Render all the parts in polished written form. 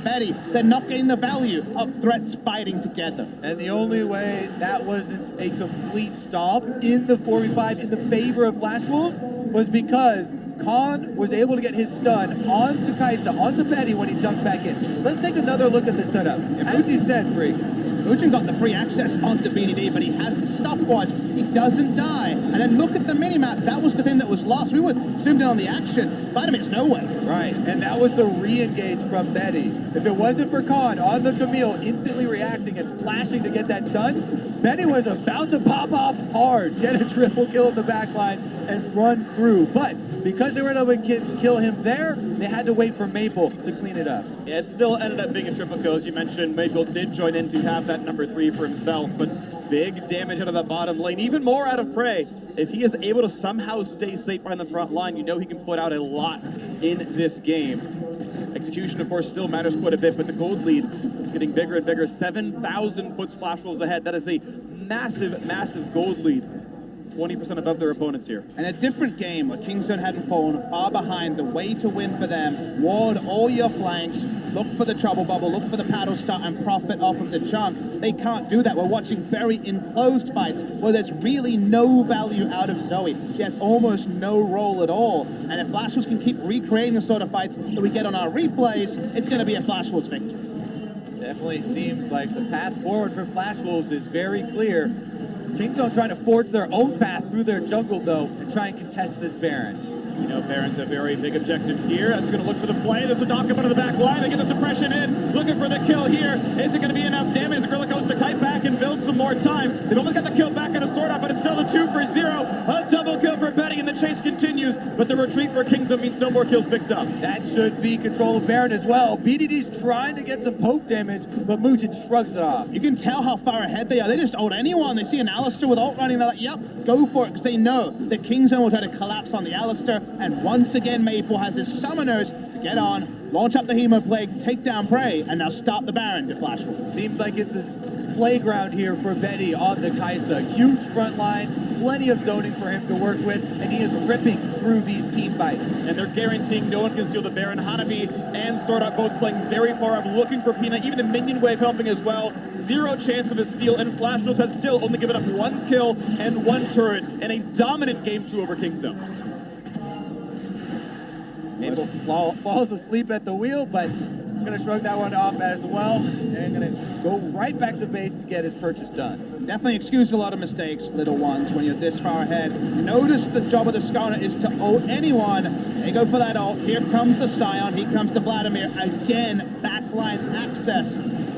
Betty, they're not getting the value of threats fighting together. And the only way that wasn't a complete stop in the 4v5 in the favor of Flash Wolves was because Khan was able to get his stun onto Kaisa, onto Betty when he jumped back in. Let's take another look at the setup. As you said, Freak, Ujin got the free access onto BDD, but he has the stopwatch. He doesn't die. And then look at the minimap. That was the thing that was lost. We were zoomed in on the action. Vladimir's nowhere. Right, and that was the re-engage from Betty. If it wasn't for Khan on the Camille instantly reacting and flashing to get that stun, Betty was about to pop off hard, get a triple kill in the backline, and run through. But because they were able to kill him there, they had to wait for Maple to clean it up. Yeah, it still ended up being a triple kill. As you mentioned, Maple did join in to have that number 3 for himself, but big damage out of that bottom lane, even more out of Prey. If he is able to somehow stay safe behind the front line, you know he can put out a lot in this game. Execution, of course, still matters quite a bit, but the gold lead is getting bigger and bigger. 7,000 puts Flash Wolves ahead. That is a massive, massive gold lead. 20% above their opponents here. And a different game where Kingzone hadn't fallen far behind. The way to win for them, ward all your flanks, look for the trouble bubble, look for the paddle start, and profit off of the chunk. They can't do that. We're watching very enclosed fights where there's really no value out of Zoe. She has almost no role at all. And if Flash Wolves can keep recreating the sort of fights that we get on our replays, it's going to be a Flash Wolves victory. Definitely seems like the path forward for Flash Wolves is very clear. Kingzone trying to forge their own path through their jungle, though, and try and contest this Baron. You know, Baron's a very big objective here. That's going to look for the play. There's a knock up out of the back line. They get the suppression in. Looking for the kill here. Is it going to be enough damage? Gorilla goes to kite back and build some more time. They've only got the kill back on a sword out, but it's still a 2 for 0. A double kill for Betty, and the chase continues. But the retreat for Kingzone means no more kills picked up. That should be control of Baron as well. BDD's trying to get some poke damage, but Mujin shrugs it off. You can tell how far ahead they are. They just ult anyone. They see an Alistar with ult running. They're like, yep, go for it, because they know that Kingzone will try to collapse on the Alistar. And once again, Maple has his summoners to get on, launch up the Hemoplague, take down Prey, and now stop the Baron to Flash Wolves. Seems like it's a playground here for Betty on the Kaisa. Huge front line, plenty of zoning for him to work with, and he is ripping through these team fights. And they're guaranteeing no one can steal the Baron. Hanabi and Swordart both playing very far up, looking for Peanut. Even the minion wave helping as well. Zero chance of a steal, and Flash Wolves have still only given up 1 kill and 1 turret in a dominant game 2 over Kingzone. Maple falls asleep at the wheel, but going to shrug that one off as well, and going to go right back to base to get his purchase done. Definitely excuse a lot of mistakes, little ones, when you're this far ahead. Notice the job of the Skarner is to ult anyone. They go for that ult. Here comes the Scion. Here comes the Vladimir. Again, backline access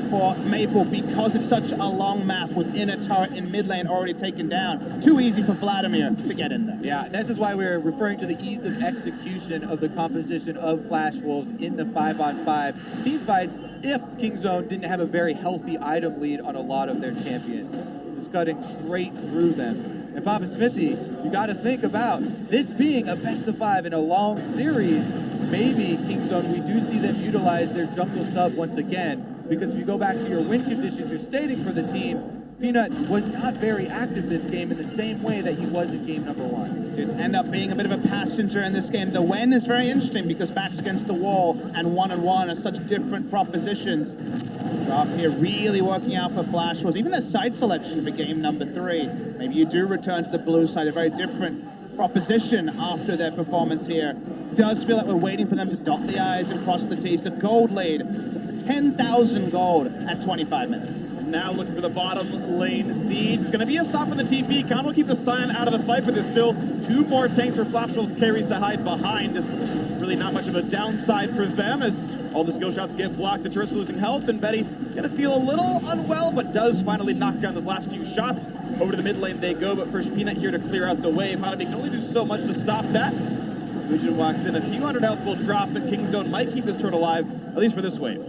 for Maple because it's such a long map within a turret in mid lane already taken down. Too easy for Vladimir to get in there. Yeah, this is why we're referring to the ease of execution of the composition of Flash Wolves in the 5-on-5 team fights if Kingzone didn't have a very healthy item lead on a lot of their champions. Just cutting straight through them. And Papa Smithy, you got to think about this being a best of 5 in a long series. Maybe Kingzone, we do see them utilize their jungle sub once again. Because if you go back to your win conditions you're stating for the team, Peanut was not very active this game in the same way that he was in game number 1. Did end up being a bit of a passenger in this game. The Wen is very interesting because backs against the wall and one-on-one are such different propositions. Draft here really working out for Flash Wolves. Even their side selection for game number 3. Maybe you do return to the blue side, a very different proposition after their performance here. Does feel like we're waiting for them to dot the I's and cross the T's. The gold lead, 10,000 gold at 25 minutes. Now looking for the bottom lane siege. It's going to be a stop for the TP. Khan will keep the Scion out of the fight, but there's still 2 more tanks for Flash Wolves carries to hide behind. Just really not much of a downside for them as all the skill shots get blocked. The turret's losing health, and Betty going to feel a little unwell, but does finally knock down those last few shots. Over to the mid lane they go, but first Peanut here to clear out the wave. Hanabi can only do so much to stop that. Legion walks in. A few hundred health will drop, but Kingzone might keep this turret alive, at least for this wave.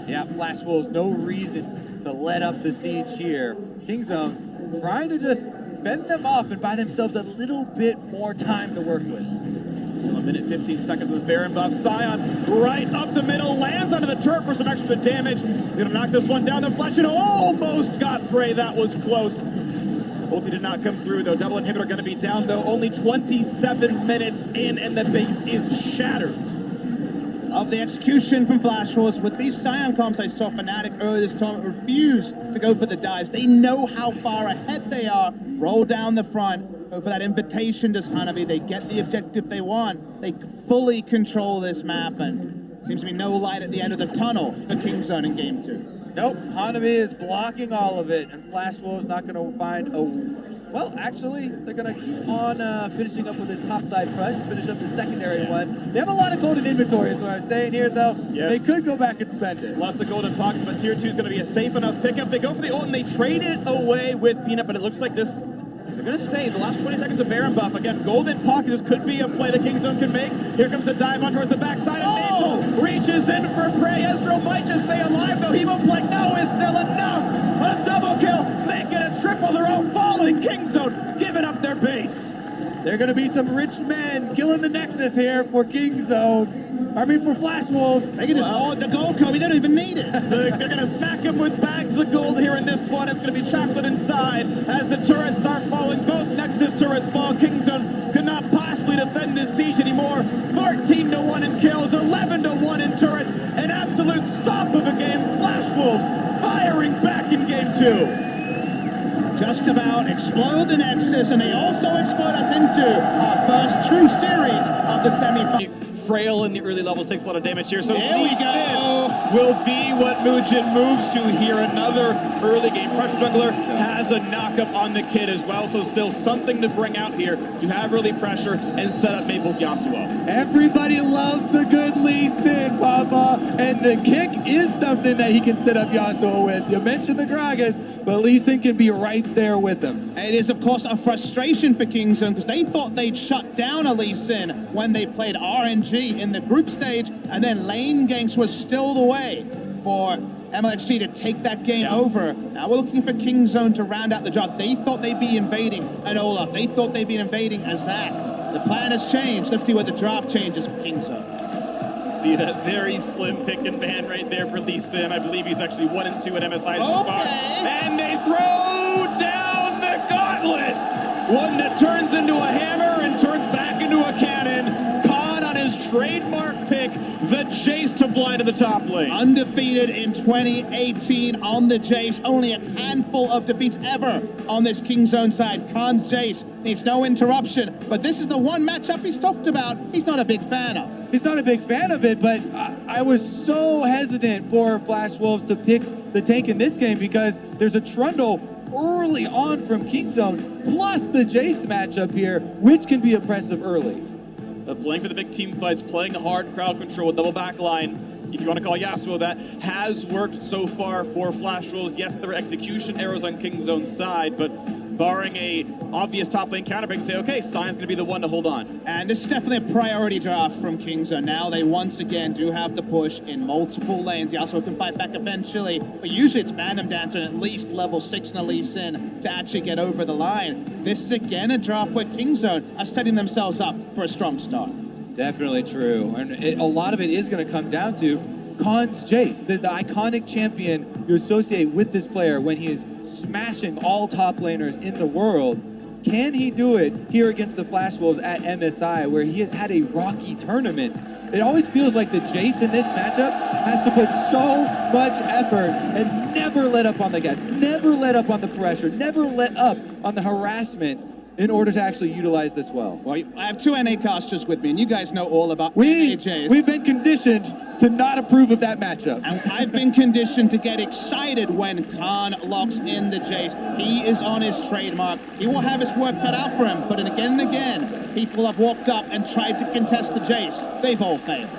Yeah, Flash Wolves, no reason to let up the siege here. Kingzone trying to just fend them off and buy themselves a little bit more time to work with. Still a minute 15 seconds with Baron buff. Scion right up the middle, lands onto the turret for some extra damage. Gonna knock this one down, then Flash almost got Prey. That was close. Ulti did not come through though. Double inhibitor gonna be down though. Only 27 minutes in and the base is shattered. of the execution from Flash Wolves. With these Scion comps, I saw Fnatic earlier this tournament refuse to go for the dives. They know how far ahead they are. Roll down the front, go for that invitation to Hanabi. They get the objective they want. They fully control this map, and seems to be no light at the end of the tunnel for Kingzone in Game 2. Nope, Hanabi is blocking all of it, and Flash Wolves not going to find a... Well, actually, they're going to keep on finishing up with his topside push, finish up the secondary one. They have a lot of golden inventory, is what I'm saying here, though. Yes. They could go back and spend it. Lots of golden pockets, but Tier 2 is going to be a safe enough pickup. They go for the ult, and they trade it away with Peanut, but it looks like this... They're going to stay. The last 20 seconds of Baron buff. Again, golden pockets could be a play the Kingzone can make. Here comes a dive on towards the backside, and Maple reaches in for prey. Ezreal might just stay alive, though. He won't play. No is still enough. A double kill, make it a triple. Their own falling Kingzone giving up their base. There are going to be some rich men killing the Nexus here for Kingzone. I mean, for Flash Wolves. They can just hold the gold, Kobe. They don't even need it. They're going to smack him with bags of gold here in this one. It's going to be chocolate inside as the turrets start falling. Both Nexus turrets fall. Kingzone could not possibly defend this siege anymore. 14-1 in kills, 11-1 in turrets. An absolute stop of a game. Flash Wolves firing back in Game 2. Just about explode the Nexus, and they also explode us into our first true series of the semifinals. Frail in the early levels, takes a lot of damage here. So there we go. Will be what Mugen moves to here. Another early game. Pressure Jungler has a knockup on the kid as well, so still something to bring out here to have early pressure and set up Maple's Yasuo. Everybody loves a good Lee Sin, Papa, and the kick is something that he can set up Yasuo with. You mentioned the Gragas, but Lee Sin can be right there with him. It is, of course, a frustration for Kingzone because they thought they'd shut down a Lee Sin when they played RNG in the group stage, and then lane ganks was still the way for MLXG to take that game over. Now we're looking for Kingzone to round out the job. They thought they'd be invading an Olaf. They thought they'd be invading a Zac. The plan has changed. Let's see what the draft changes for Kingzone. See that very slim pick and ban right there for Lee Sin. I believe he's actually 1 and 2 at MSI so far. And they throw down the gauntlet. One that turns into a hammer and turns back into a cannon. His trademark pick, the Jace to blind in the top lane. Undefeated in 2018 on the Jace. Only a handful of defeats ever on this Kingzone side. Khan's Jace needs no interruption, but this is the one matchup he's talked about he's not a big fan of. He's not a big fan of it, but I was so hesitant for Flash Wolves to pick the tank in this game because there's a Trundle early on from Kingzone, plus the Jace matchup here, which can be oppressive early. Playing for the big team fights, playing hard crowd control with double back line, if you want to call Yasuo that, has worked so far for Flash Wolves. Yes, there are execution arrows on Kingzone's side, but barring a obvious top lane counterpick, say, okay, Sion's going to be the one to hold on. And this is definitely a priority draft from Kingzone. Now they once again do have the push in multiple lanes. Yasuo can fight back eventually, but usually it's Phantom Dancer and at least level 6 in a Lee Sin to actually get over the line. This is again a draft where Kingzone are setting themselves up for a strong start. Definitely true. And a lot of it is going to come down to Khan's Jace, the iconic champion you associate with this player when he is smashing all top laners in the world. Can he do it here against the Flash Wolves at MSI, where he has had a rocky tournament? It always feels like the Jace in this matchup has to put so much effort and never let up on the gas, never let up on the pressure, never let up on the harassment in order to actually utilize this well. Well, I have 2 NA casters with me, and you guys know all about NAJs. We've been conditioned to not approve of that matchup. And I've been conditioned to get excited when Khan locks in the Jace. He is on his trademark. He will have his work cut out for him, but again and again, people have walked up and tried to contest the Jace. They've all failed.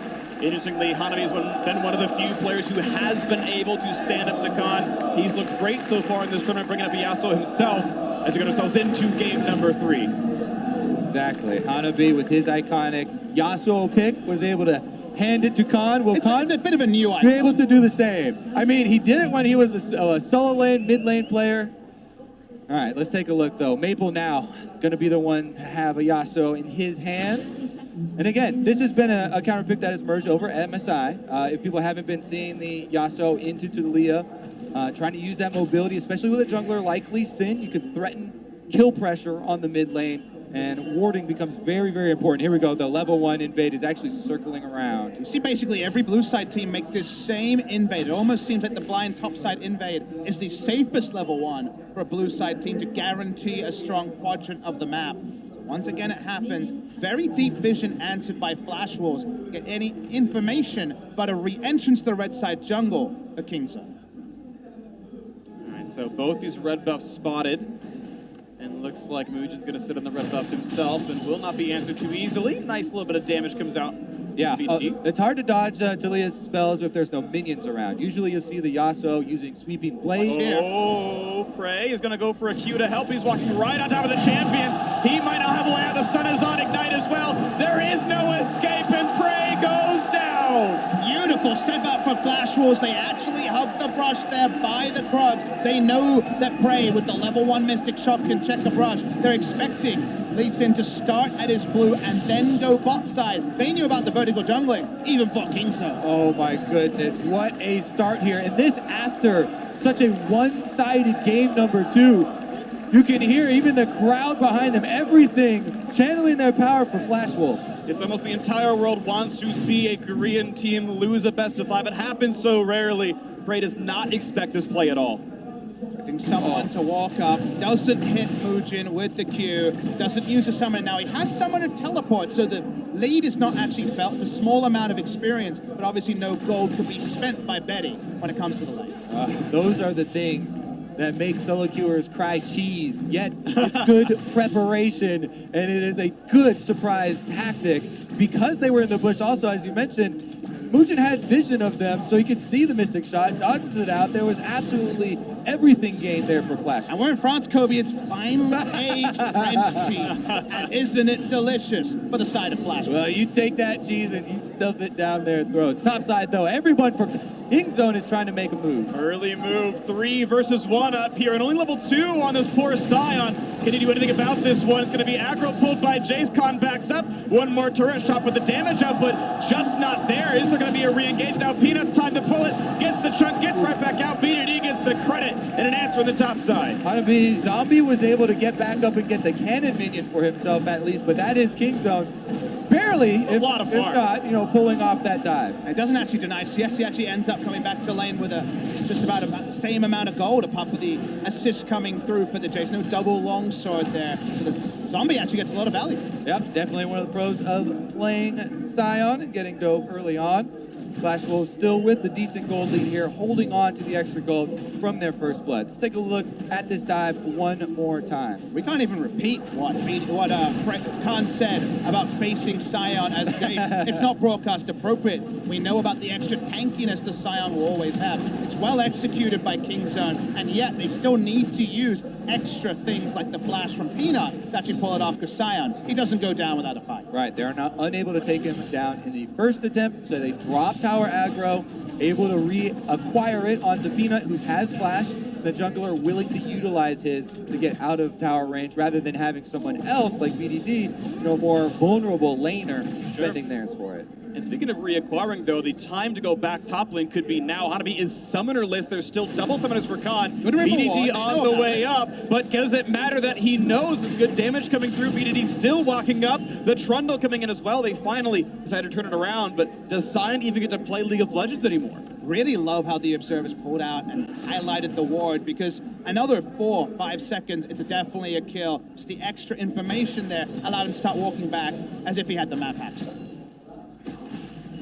Interestingly, Hanabi has been one of the few players who has been able to stand up to Khan. He's looked great so far in this tournament, bringing up Yasuo himself as we get ourselves into game number 3. Exactly. Hanabi with his iconic Yasuo pick was able to hand it to Khan. Will Khan a bit of a new be able to do the same? I mean, he did it when he was a solo lane, mid lane player. All right, let's take a look though. Maple now going to be the one to have a Yasuo in his hands. And again, this has been a counter pick that has merged over at MSI. If people haven't been seeing the Yasuo into Tulia, trying to use that mobility, especially with a jungler like Lee Sin, you can threaten kill pressure on the mid lane and warding becomes very, very important. Here we go. The level 1 invade is actually circling around. You see basically every blue side team make this same invade. It almost seems like the blind top side invade is the safest level 1 for a blue side team to guarantee a strong quadrant of the map. So once again it happens. Very deep vision answered by Flash Wolves. Get any information but a re-entrance to the red side jungle for Kingzone. All right, so both these red buffs spotted. And looks like Muujin's going to sit on the red buff himself and will not be answered too easily. Nice little bit of damage comes out. Yeah, it's hard to dodge Talia's spells if there's no minions around. Usually you'll see the Yasuo using Sweeping Blade. Oh, Prey is going to go for a Q to help. He's walking right on top of the champions. He might not have a way out. The stun is on Ignite as well. There is no escape, and Prey goes down. Beautiful setup for Flash Wolves. They actually hug the brush there by the Krugs. They know that Prey with the level 1 Mystic Shot can check the brush. They're expecting Lee Sin to start at his blue and then go bot side. They knew about the vertical jungling, even for Kingzone. Oh my goodness, what a start here. And this after such a one-sided game number 2. You can hear even the crowd behind them, everything channeling their power for Flash Wolves. It's almost the entire world wants to see a Korean team lose a best of 5. It happens so rarely. Prey does not expect this play at all. Expecting someone to walk up, doesn't hit Muujin with the Q, doesn't use a summon. Now he has someone to teleport, so the lead is not actually felt. It's a small amount of experience, but obviously no gold could be spent by Betty when it comes to the lane. Those are the things that make solo queuers cry cheese, yet it's good preparation, and it is a good surprise tactic. Because they were in the bush also, as you mentioned, Muujin had vision of them, so he could see the Mystic Shot, dodges it out. There was absolutely everything gained there for Flash. And we're in France, Kobe. It's finally aged French cheese. And isn't it delicious for the side of Flash? Well, you take that cheese and you stuff it down their throats. Top side, though, everyone for Kingzone is trying to make a move. Early move, 3 versus 1 up here, and only level 2 on this poor Scion. Can he do anything about this one? It's going to be aggro pulled by Jace. Con backs up. One more turret shot, but the damage output just not there. Is there going to be a re-engage? Now Peanut's time to pull it. Gets the chunk, gets right back out. BDD gets the credit and an answer on the top side. Hanabi Zombie was able to get back up and get the cannon minion for himself at least, but that is Kingzone. Barely, if not, pulling off that dive. It doesn't actually deny CS. He actually ends up coming back to lane with just about the same amount of gold, apart from the assist coming through for the Jace. No double longsword there. So the Zombie actually gets a lot of value. Yep, definitely one of the pros of playing Scion and getting dope early on. Flash Wolves still with the decent gold lead here, holding on to the extra gold from their first blood. Let's take a look at this dive one more time. We can't even repeat what Khan said about facing Scion as it's not broadcast appropriate. We know about the extra tankiness the Scion will always have. It's well executed by Kingzone, and yet they still need to use extra things like the flash from Peanut to actually pull it off, because Scion, he doesn't go down without a fight. Right, they're not unable to take him down in the first attempt, so they drop tower aggro, able to reacquire it onto Peanut, who has flash. The jungler willing to utilize his to get out of tower range rather than having someone else like BDD, more vulnerable laner, spending theirs for it. And speaking of reacquiring, though, the time to go back top lane could be now. Hanabi is summonerless. There's still double summoners for Khan. BDD on the way up, but does it matter that he knows there's good damage coming through? BDD still walking up. The Trundle coming in as well. They finally decided to turn it around, but does Scion even get to play League of Legends anymore? Really love how the observers pulled out and highlighted the ward, because another 4-5 seconds, it's definitely a kill. Just the extra information there allowed him to start walking back as if he had the map hacked.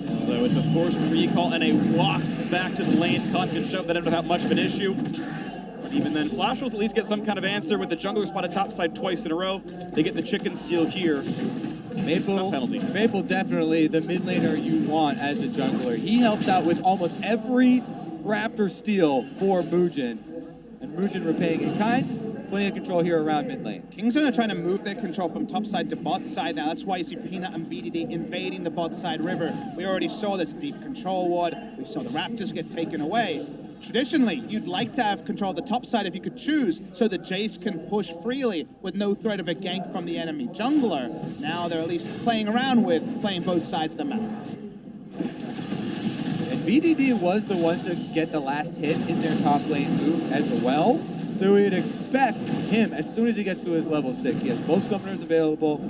Although it's a forced recall and a walk back to the lane. Khan can shove that in without much of an issue. But even then, Flash will at least get some kind of answer with the jungler spotted topside twice in a row. They get the chicken steal here. Maple definitely the mid laner you want as a jungler. He helps out with almost every Raptor steal for Muujin. And Muujin repaying in kind. Plenty of control here around mid lane. Kingzone are trying to move their control from top side to bot side now. That's why you see Peanut and BDD invading the bot side river. We already saw there's a deep control ward. We saw the Raptors get taken away. Traditionally, you'd like to have control of the top side if you could choose, so that Jace can push freely with no threat of a gank from the enemy jungler. Now they're at least playing around with playing both sides of the map. And BDD was the ones to get the last hit in their top lane move as well. So we'd expect him, as soon as he gets to his level 6, he has both summoners available,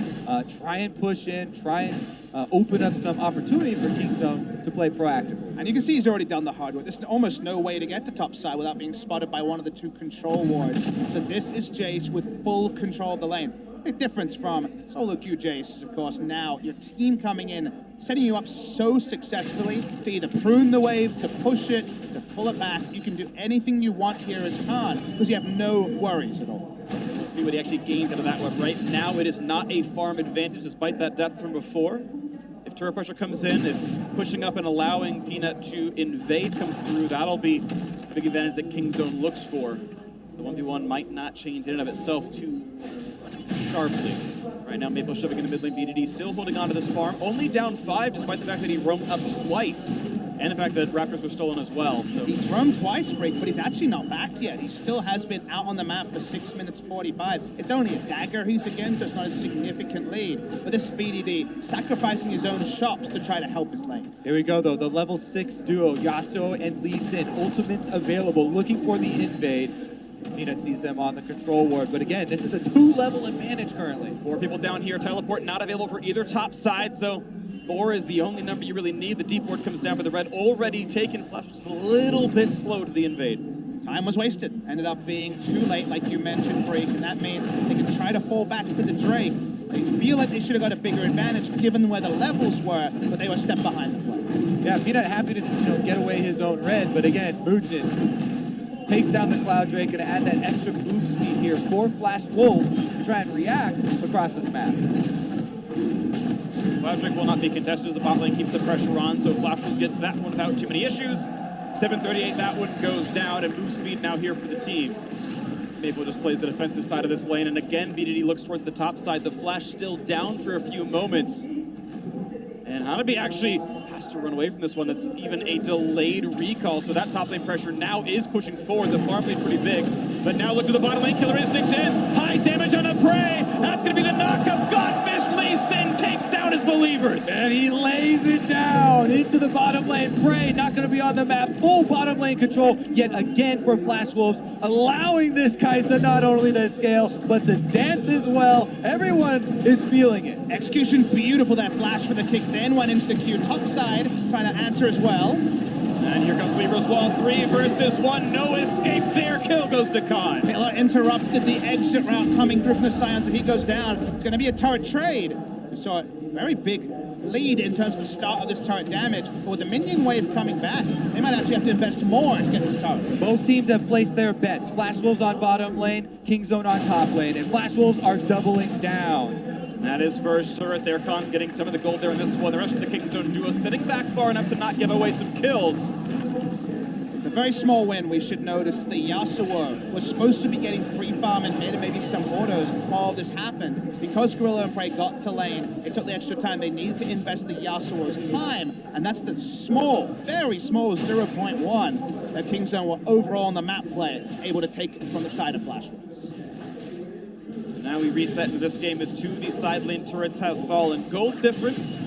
try and push in, try and open up some opportunity for Kingzone to play proactively. And you can see he's already done the hard work. There's almost no way to get to top side without being spotted by one of the 2 control wards. So this is Jace with full control of the lane. Big difference from solo queue Jace, of course. Now your team coming in, setting you up so successfully to either prune the wave, to push it, to pull it back. You can do anything you want here as Khan because you have no worries at all. We'll see what he actually gains out of that one. Right now, it is not a farm advantage despite that death from before. If turret pressure comes in, if pushing up and allowing Peanut to invade comes through, that'll be a big advantage that Kingzone looks for. The 1v1 might not change in and of itself too sharply. Right now, Maple shoving into mid lane. BDD still holding on to this farm. Only down 5, despite the fact that he roamed up twice. And the fact that Raptors were stolen as well. So he's roamed twice, Freak, but he's actually not back yet. He still has been out on the map for 6 minutes 45. It's only a dagger he's against, so it's not a significant lead. But this BDD sacrificing his own shops to try to help his lane. Here we go, though. The level 6 duo, Yasuo and Lee Sin. Ultimates available, looking for the invade. Peanut sees them on the control ward, but again, this is a 2-level advantage currently. 4 people down here. Teleport not available for either top side, so 4 is the only number you really need. The deep ward comes down, but the red already taken. Flash just a little bit slow to the invade. Time was wasted. Ended up being too late, like you mentioned, Freak, and that means they can try to fall back to the Drake. They feel like they should have got a bigger advantage given where the levels were, but they were a step behind the play. Yeah, Peanut happy to get away his own red, but again, Mujin takes down the Cloud Drake, gonna add that extra move speed here for Flash Wolves to try and react across this map. Cloud Drake will not be contested as the bot lane keeps the pressure on, so Flash Wolves gets that one without too many issues. 7:38, that one goes down, and move speed now here for the team. Maple just plays the defensive side of this lane, and again, BDD looks towards the top side. The Flash still down for a few moments. And Hanabi actually has to run away from this one. That's even a delayed recall. So that top lane pressure now is pushing forward. The farm lane pretty big. But now look to the bottom lane. Killer Instinct in. High damage on a prey. That's going to be the knockup. Godfish Lee Sin takes down his believers. And he lays it down into the bottom lane. Prey not going to be on the map. Full bottom lane control yet again for Flash Wolves, allowing this Kai'Sa not only to scale, but to dance as well. Everyone is feeling it. Execution beautiful, that flash for the kick, then went into the queue top side, trying to answer as well. And here comes Weaver's Wall, 3 versus 1, no escape there, kill goes to Khan. Pillar interrupted the exit route coming through from the Scions. If he goes down, it's going to be a turret trade. We saw a very big lead in terms of the start of this turret damage, but with the minion wave coming back, they might actually have to invest more to get this turret. Both teams have placed their bets. Flash Wolves on bottom lane, Kingzone on top lane, and Flash Wolves are doubling down. That is first turret there. Khan getting some of the gold there in this one. The rest of the Kingzone duo sitting back far enough to not give away some kills. It's a very small win, we should notice. The Yasuo was supposed to be getting free farm and mid and maybe some autos while this happened. Because Gorilla and Prey got to lane, it took the extra time. They needed to invest the Yasuo's time, and that's the small, very small 0.1 that Kingzone were overall on the map play able to take from the side of Flash Wolves. Now we reset into this game as 2 of these side lane turrets have fallen. Gold difference,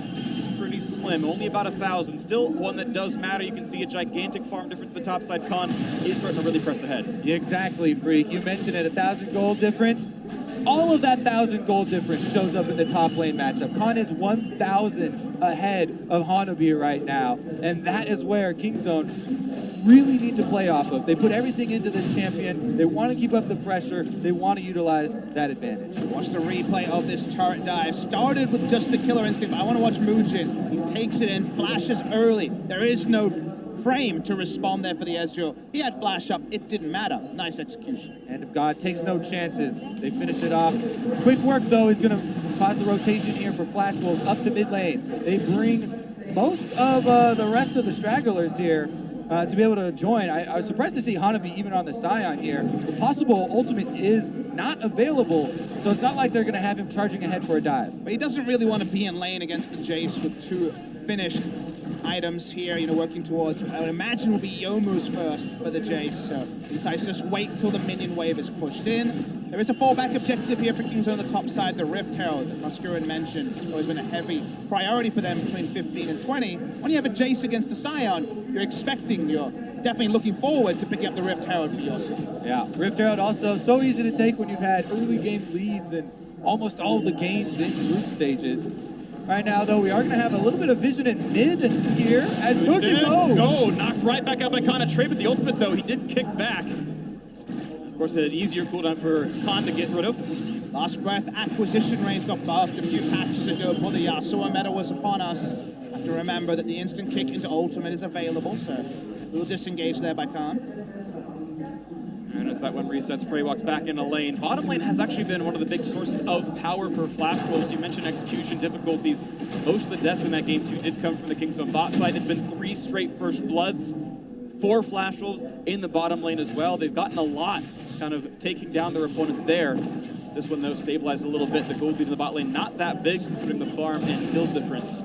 pretty slim, only about 1,000. Still one that does matter. You can see a gigantic farm difference. The top side. Khan is starting to really press ahead. Yeah, exactly, Freak. You mentioned it, 1,000 gold difference. All of that 1,000 gold difference shows up in the top lane matchup. Khan is 1,000 ahead of Hanabi right now, and that is where Kingzone really need to play off of. They put everything into this champion. They want to keep up the pressure. They want to utilize that advantage. Watch the replay of this turret dive. Started with just the Killer Instinct, but I want to watch Mujin. He takes it in, flashes early. There is no frame to respond there for the Ezreal. He had flash up. It didn't matter. Nice execution. And if God takes no chances, they finish it off. Quick work, though, is going to cause the rotation here for Flash Wolves up to mid lane. They bring most of the rest of the stragglers here to be able to join. I was surprised to see Hanabi even on the Scion here. The possible ultimate is not available, so it's not like they're going to have him charging ahead for a dive. But he doesn't really want to be in lane against the Jace with 2 finished items here, working towards, I would imagine, will be Yomu's first for the Jace. So he decides to just wait until the minion wave is pushed in. There is a fallback objective here for Kingzone on the top side, the Rift Herald, that Muscurin mentioned. Always been a heavy priority for them between 15 and 20. When you have a Jace against a Scion, you're expecting your definitely looking forward to picking up the Rift Herald for yourself. Yeah, Rift Herald also so easy to take when you've had early game leads in almost all of the games in group stages. Right now, though, we are going to have a little bit of vision in mid here as No, knocked right back out by Khan. A trade with the ultimate, though. He did kick back. Of course, an easier cooldown for Khan to get rid of. Last Breath acquisition range got buffed a few patches ago before the Yasuo meta was upon us. Have to remember that the instant kick into ultimate is available, so a little disengaged there by Khan. And as that one resets, Prey walks back in a lane. Bottom lane has actually been one of the big sources of power for Flash Wolves. You mentioned execution difficulties. Most of the deaths in that game, too, did come from the Kingzone bot side. It's been 3 straight first bloods for Flash Wolves in the bottom lane as well. They've gotten a lot kind of taking down their opponents there. This one, though, stabilized a little bit. The gold lead in the bot lane, not that big considering the farm and build difference.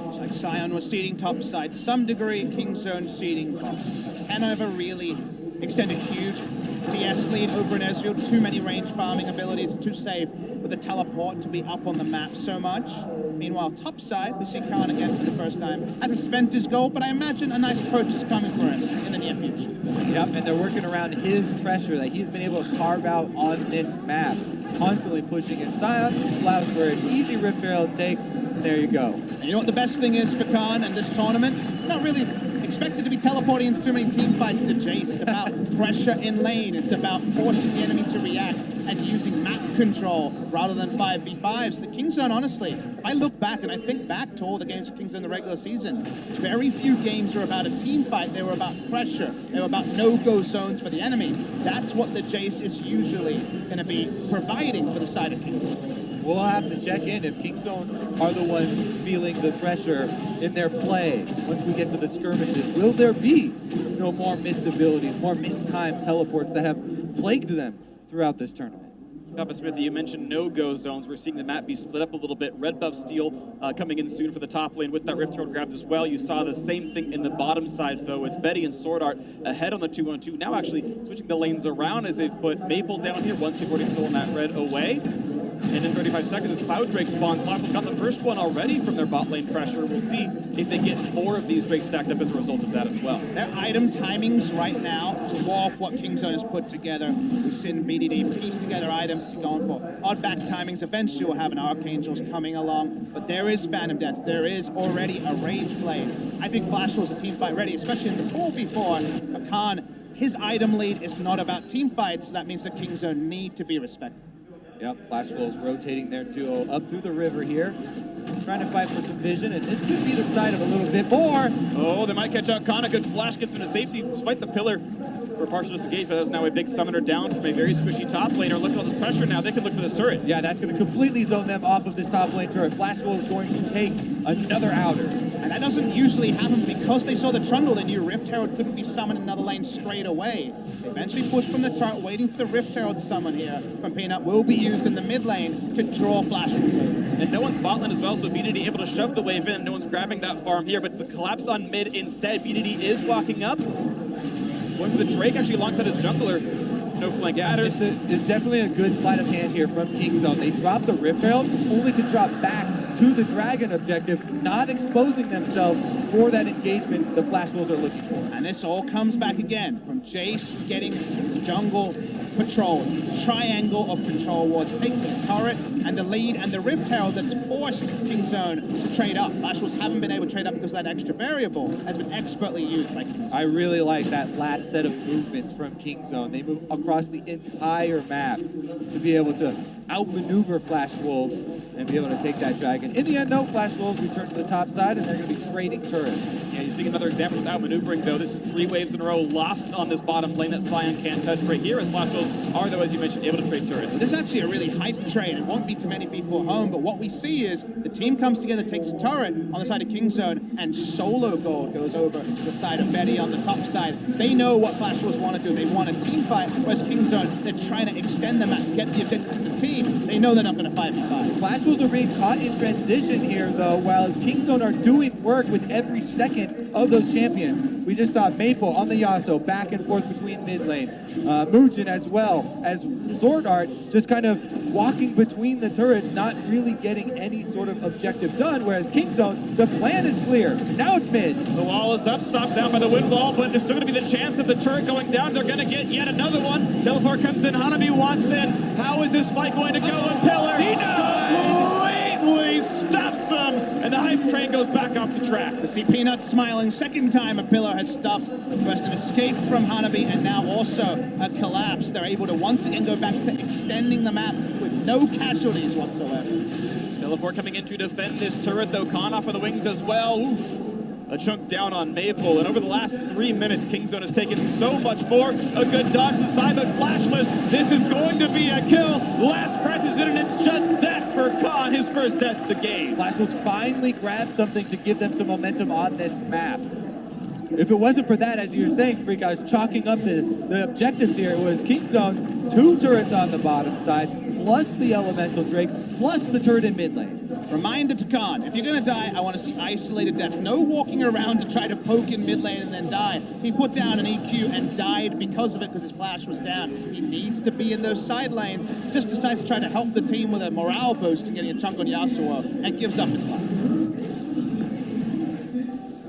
Looks like Sion was seeding top side to some degree, Kingzone seeding bottom. Hanover really extend a huge CS lead over in Ezreal. Too many range farming abilities, too safe with the teleport to be up on the map so much. Meanwhile, top side, we see Khan again for the first time. Hasn't spent his gold, but I imagine a nice purchase coming for him in the near future. Yep, and they're working around his pressure that he's been able to carve out on this map. Constantly pushing in. Sion allows for an easy Rift Herald take. There you go. And you know what the best thing is for Khan and this tournament? Not really expected to be teleporting into too many team fights to Jace. It's about pressure in lane. It's about forcing the enemy to react and using map control rather than 5v5s. The Kingzone, honestly, if I look back and I think back to all the games of Kingzone in the regular season, very few games were about a team fight. They were about pressure. They were about no-go zones for the enemy. That's what the Jace is usually going to be providing for the side of Kingzone. We'll have to check in if Kingzone are the ones feeling the pressure in their play once we get to the skirmishes. Will there be no more missed abilities, more mistimed teleports that have plagued them throughout this tournament? Papa Smithy, you mentioned no-go zones. We're seeing the map be split up a little bit. Red buff steal coming in soon for the top lane with that Rift Herald grabbed as well. You saw the same thing in the bottom side, though. It's Betty and Sword Art ahead on the 2-on-2. Now actually switching the lanes around as they've put Maple down here once they've already stolen that red away. And in 35 seconds, Cloud Drake spawns. Cloud got the first one already from their bot lane pressure. We'll see if they get more of these Drakes stacked up as a result of that as well. Their item timings right now dwarf what Kingzone has put together. We've seen BDD piece together items going for odd back timings. Eventually we'll have an Archangels coming along, but there is Phantom Dance. There is already a Rage Blade. I think Flash was a team fight ready, especially in the 4v4. Khan, his item lead is not about team fights, so that means the Kingzone need to be respected. Yep, Flash Wolves rotating their duo up through the river here. Trying to fight for some vision, and this could be the side of a little bit more. Oh, they might catch out Khan. A good flash gets into safety despite the pillar. For partial disengage, but there's now a big summoner down from a very squishy top laner. Look at all this pressure now. They can look for this turret. Yeah, that's going to completely zone them off of this top lane turret. Flash Wolves is going to take another outer. And that doesn't usually happen because they saw the trundle. They knew Rift Herald couldn't be summoned in another lane straight away. They eventually pushed from the turret, waiting for the Rift Herald summon here from Peanut will be used in the mid lane to draw Flash Wolves. And no one's bot lane as well, so BDD able to shove the wave in. No one's grabbing that farm here, but the collapse on mid instead. BDD is walking up. Going for the Drake actually alongside his jungler. No flank adders. It's definitely a good sleight of hand here from Kingzone. They dropped the Rift Herald only to drop back to the Dragon objective, not exposing themselves for that engagement the Flash Wolves are looking for. And this all comes back again from Jace getting jungle patrol, triangle of control wards, taking the turret and the lead and the Rift Herald that's forced Kingzone to trade up. Flash Wolves haven't been able to trade up because that extra variable has been expertly used by Kingzone. I really like that last set of movements from Kingzone. They move across the entire map to be able to outmaneuver Flash Wolves and be able to take that dragon. In the end, though, Flash Wolves return to the top side, and they're going to be trading turrets. Yeah, you're seeing another example of outmaneuvering, though. This is 3 waves in a row lost on this bottom lane that Sion can't touch right here, as Flash Wolves are, though, as you mentioned, able to trade turrets. This is actually a really hype trade. It won't be too many people at home, but what we see is the team comes together, takes a turret on the side of Kingzone, and solo gold goes over to the side of Betty on the top side. They know what Flash Wolves want to do. They want a team fight, whereas Kingzone, they're trying to extend the map, get the objectives to the team. They know they're not going to 5v5. Flash Wolves are being caught in transition here, though, while Kingzone are doing work with every second of those champions. We just saw Maple on the Yasuo, back and forth between mid lane. Muujin as well as Sword Art just kind of walking between the turrets, not really getting any sort of objective done, whereas Kingzone, the plan is clear. Now it's mid. The wall is up, stopped down by the wind wall, but there's still going to be the chance of the turret going down. They're going to get yet another one. Teleport comes in, Hanabi wants in. How is this fight going to go? And Pillar completely stuffs him, and the hype train goes back off the track. To see Peanuts smiling, second time a pillar has stopped. First an escape from Hanabi, and now also a collapse. They're able to once again go back to extending the map with no casualties whatsoever. Teleport coming in to defend this turret, though. Khan off of the wings as well. Oof. A chunk down on Maple, and over the last 3 minutes, Kingzone has taken so much more. A good dodge to the side, but flashless. This is going to be a kill. Last breath is in, and it's just that for Khan, his first death of the game. Flashless finally grabbed something to give them some momentum on this map. If it wasn't for that, as you were saying, Freak, I was chalking up the objectives here. It was Kingzone, 2 turrets on the bottom side, plus the Elemental Drake, plus the turret in mid lane. Reminder to Khan, if you're going to die, I want to see isolated deaths. No walking around to try to poke in mid lane and then die. He put down an EQ and died because of it, because his flash was down. He needs to be in those side lanes. Just decides to try to help the team with a morale boost and getting a chunk on Yasuo, and gives up his life.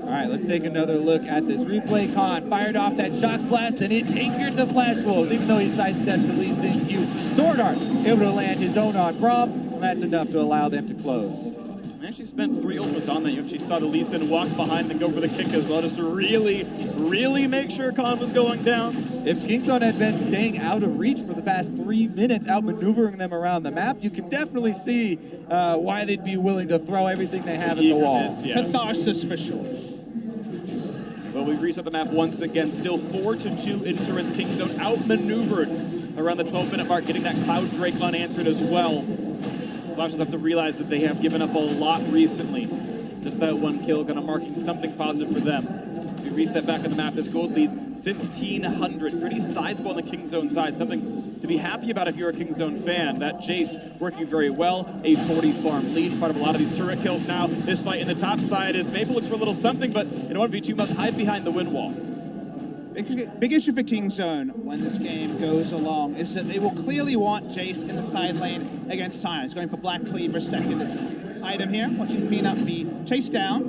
All right, let's take another look at this replay. Khan fired off that shock blast, and it anchored the Flash Wolves, even though he sidestepped the Lee Sin Q. Sword Art able to land his own on Braum, and that's enough to allow them to close. I actually spent 3 ultimates on that. You actually saw the Lee Sin walk behind and go for the kick as well, just to really make sure Khan was going down. If Kingzone had been staying out of reach for the past 3 minutes, outmaneuvering them around the map, you can definitely see why they'd be willing to throw everything they have at the wall. Yeah. Catharsis for sure. Well, we reset the map once again. Still 4-2 in turrets. Kingzone outmaneuvered around the 12-minute mark, getting that Cloud Drake unanswered as well. Flashes have to realize that they have given up a lot recently. Just that one kill, kind of marking something positive for them. We reset back on the map. This gold lead, 1,500. Pretty sizable on the Kingzone side. Something to be happy about if you're a Kingzone fan. That Jace working very well. A 40 farm lead, part of a lot of these turret kills now. This fight in the top side is Maple looks for a little something, but in order to be too much, hide behind the wind wall. Big issue for Kingzone when this game goes along is that they will clearly want Jace in the side lane against Sion. He's going for Black Cleaver second item here. Watching Peanut be chased down.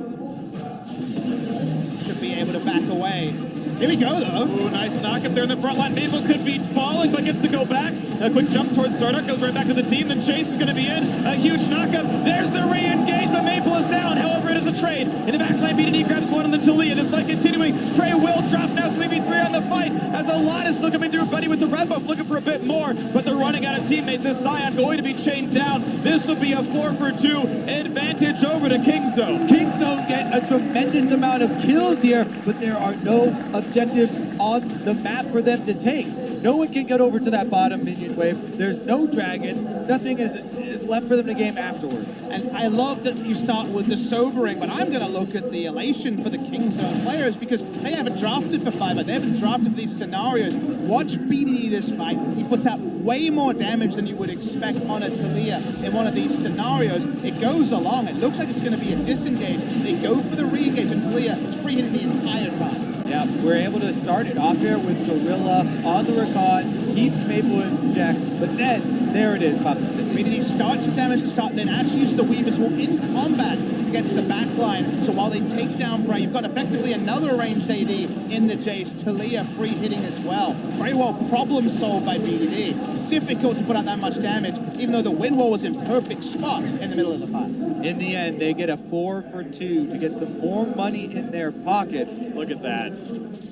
Should be able to back away. Here we go, though. Ooh, nice knock up there in the front line. Maple could be falling, but gets to go back. A quick jump towards Startup, goes right back to the team. The chase is going to be in. A huge knockup. There's the re-engage, but Maple is down. However, it is a trade. In the back line, BDD grabs one on the Talia. This fight continuing. Trey will drop now. 3v3 on the fight. As a lot is still coming through. Buddy with the red buff looking for a bit more, but they're running out of teammates. This Sion going to be chained down. This will be a 4-for-2 advantage over to Kingzone. Kingzone get a tremendous amount of kills here, but there are no objectives on the map for them to take. No one can get over to that bottom minion wave. There's no dragon. Nothing is left for them to game afterwards. And I love that you start with the sobering, but I'm going to look at the elation for the Kingzone players because they haven't drafted for 5, they haven't drafted for these scenarios. Watch BDD this fight. He puts out way more damage than you would expect on a Talia in one of these scenarios. It goes along. It looks like it's going to be a disengage. They go for the re-engage, and Talia is free hitting the entire time. Yeah, we're able to start it off here with Gorilla on the recon, keeps Maple in check, but then, there it is, Pops. BDD starts with damage to start, then actually uses the Weaver's Wall in combat to get to the back line. So while they take down Bray, you've got effectively another ranged AD in the Jace. Talia free hitting as well. Very well problem solved by BDD. Difficult to put out that much damage, even though the wind wall was in perfect spot in the middle of the fight. In the end, they get a 4-for-2 to get some more money in their pockets. Look at that.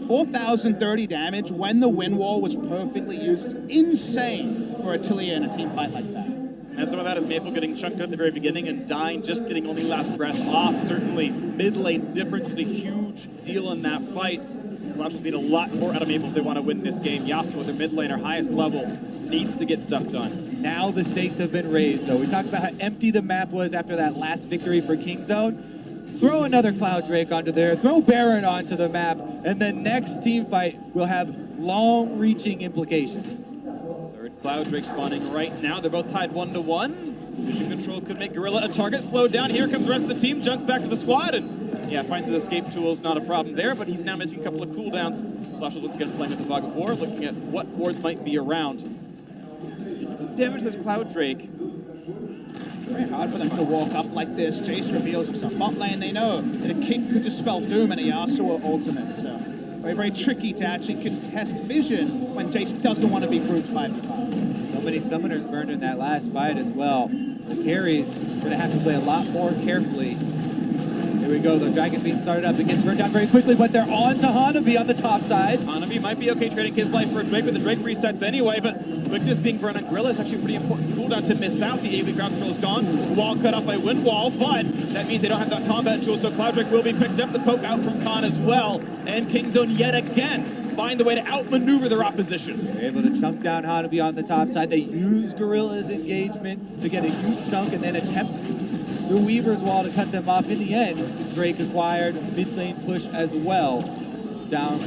4,030 damage when the wind wall was perfectly used. It's insane for a Talia in a team fight like that. And some of that is Maple getting chunked at the very beginning and dying, just getting only last breath off. Certainly, mid lane difference was a huge deal in that fight. Flash will need a lot more out of Maple if they want to win this game. Yasuo, their mid laner, highest level, needs to get stuff done. Now the stakes have been raised, though. We talked about how empty the map was after that last victory for Kingzone. Throw another Cloud Drake onto there, throw Baron onto the map, and the next team fight will have long-reaching implications. Third Cloud Drake spawning right now. They're both tied 1-1. Vision control could make Gorilla a target. Slowed down. Here comes the rest of the team. Jumps back to the squad, and Yeah, finds his escape tools, not a problem there, but he's now missing a couple of cooldowns. Flash will once again playing with the Fog of War, looking at what wards might be around. Some damage to this Cloud Drake. Very hard for them to walk up like this. Jace reveals himself. Bot lane, they know that a King could dispel Doom and a Yasuo ultimate, so very, very tricky to actually contest vision when Jace doesn't want to be grouped 5v5. So many summoners burned in that last fight as well. The carries going to have to play a lot more carefully. Here we go, the Dragon Beam started up. It gets burned down very quickly, but they're on to Hanabi on the top side. Hanabi might be okay trading his life for a Drake, but the Drake resets anyway, but quickness being burned on Gorilla is actually a pretty important cooldown to miss out. The AV ground control is gone. Wall cut off by Wind Wall, but that means they don't have that combat tool, so Cloud Drake will be picked up. The poke out from Khan as well, and Kingzone yet again find the way to outmaneuver their opposition. They're able to chunk down Hanabi on the top side. They use Gorilla's engagement to get a huge chunk and then attempt the Weaver's Wall to cut them off. In the end, Drake acquired mid lane push as well. Down,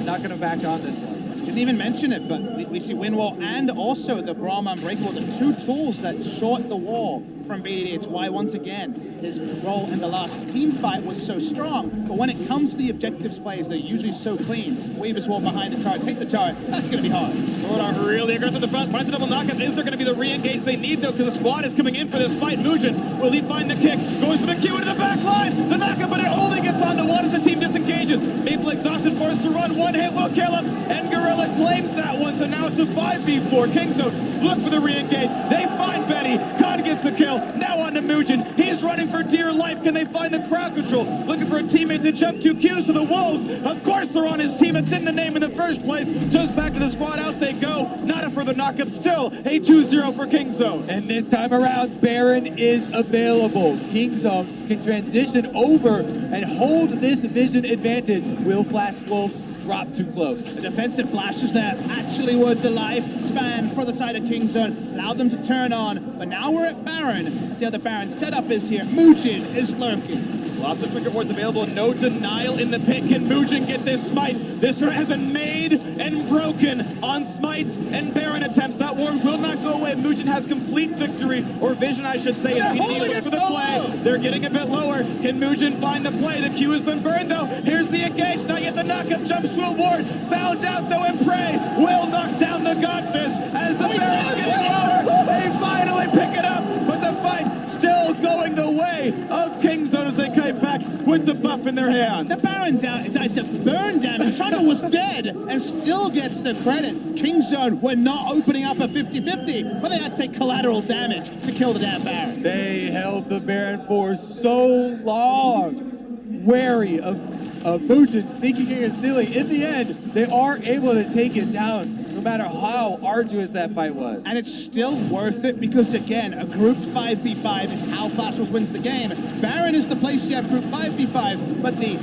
not going to back on this one. Didn't even mention it, but we see Windwall and also the Braum Unbreakable, the two tools that short the wall from BDD. It's why, once again, his role in the last team fight was so strong. But when it comes to the objectives plays, they're usually so clean. Weaver's Wall behind the turret, take the turret, that's going to be hard. Rodar really aggressive at the front, finds the double knockup. Is there going to be the re-engage they need, though, because the squad is coming in for this fight? Mujin, will he find the kick? Goes for the Q into the back line. The knockup, but it only gets onto one as the team disengages. Maple exhausted, forced to run. One hit will kill him, and Gorilla claims that one, so now it's a 5v4. Kingzone look for the re-engage. They find Benny. Khan gets the kill. Now on to Mujin. He's running for dear life. Can they find the crowd control? Looking for a teammate to jump 2 Qs to the Wolves. Of course they're on his team. It's in the name in the first place. Just back to the squad. Out they go. Not a further knockup. Still a 2-0 for Kingzone. And this time around, Baron is available. Kingzone can transition over and hold this vision advantage. Will Flash Wolves drop too close? The defensive flashes there actually worth the lifespan for the side of Kingzone. Allowed them to turn on, but now we're at Baron. See how the Baron setup is here. Mujin is lurking. Lots of trigger wards available. No denial in the pit. Can Mujin get this smite? This turret has been made and broken on smites and Baron attempts. That ward will not go away. Mujin has complete victory, or vision, I should say. They're And holding look it for the so play. low. They're getting a bit lower. Can Mujin find the play? The Q has been burned, though. Here's the engage. Not yet the knockup. Jumps to a ward. Found out, though, and Prey will knock down the Godfist as the Baron's getting lower. They finally pick it up, but the fight still going the way of Kingzone as they kite back with the buff in their hand. The Baron died to burn damage. Trundle was dead and still gets the credit. Kingzone were not opening up a 50-50, but they had to take collateral damage to kill the damn Baron. They held the Baron for so long, wary of Mujin sneaking in and stealing. In the end, they are able to take it down, no matter how arduous that fight was. And it's still worth it because, again, a grouped 5v5 is how Flash Wolves wins the game. Baron is the place you have group 5v5s, but the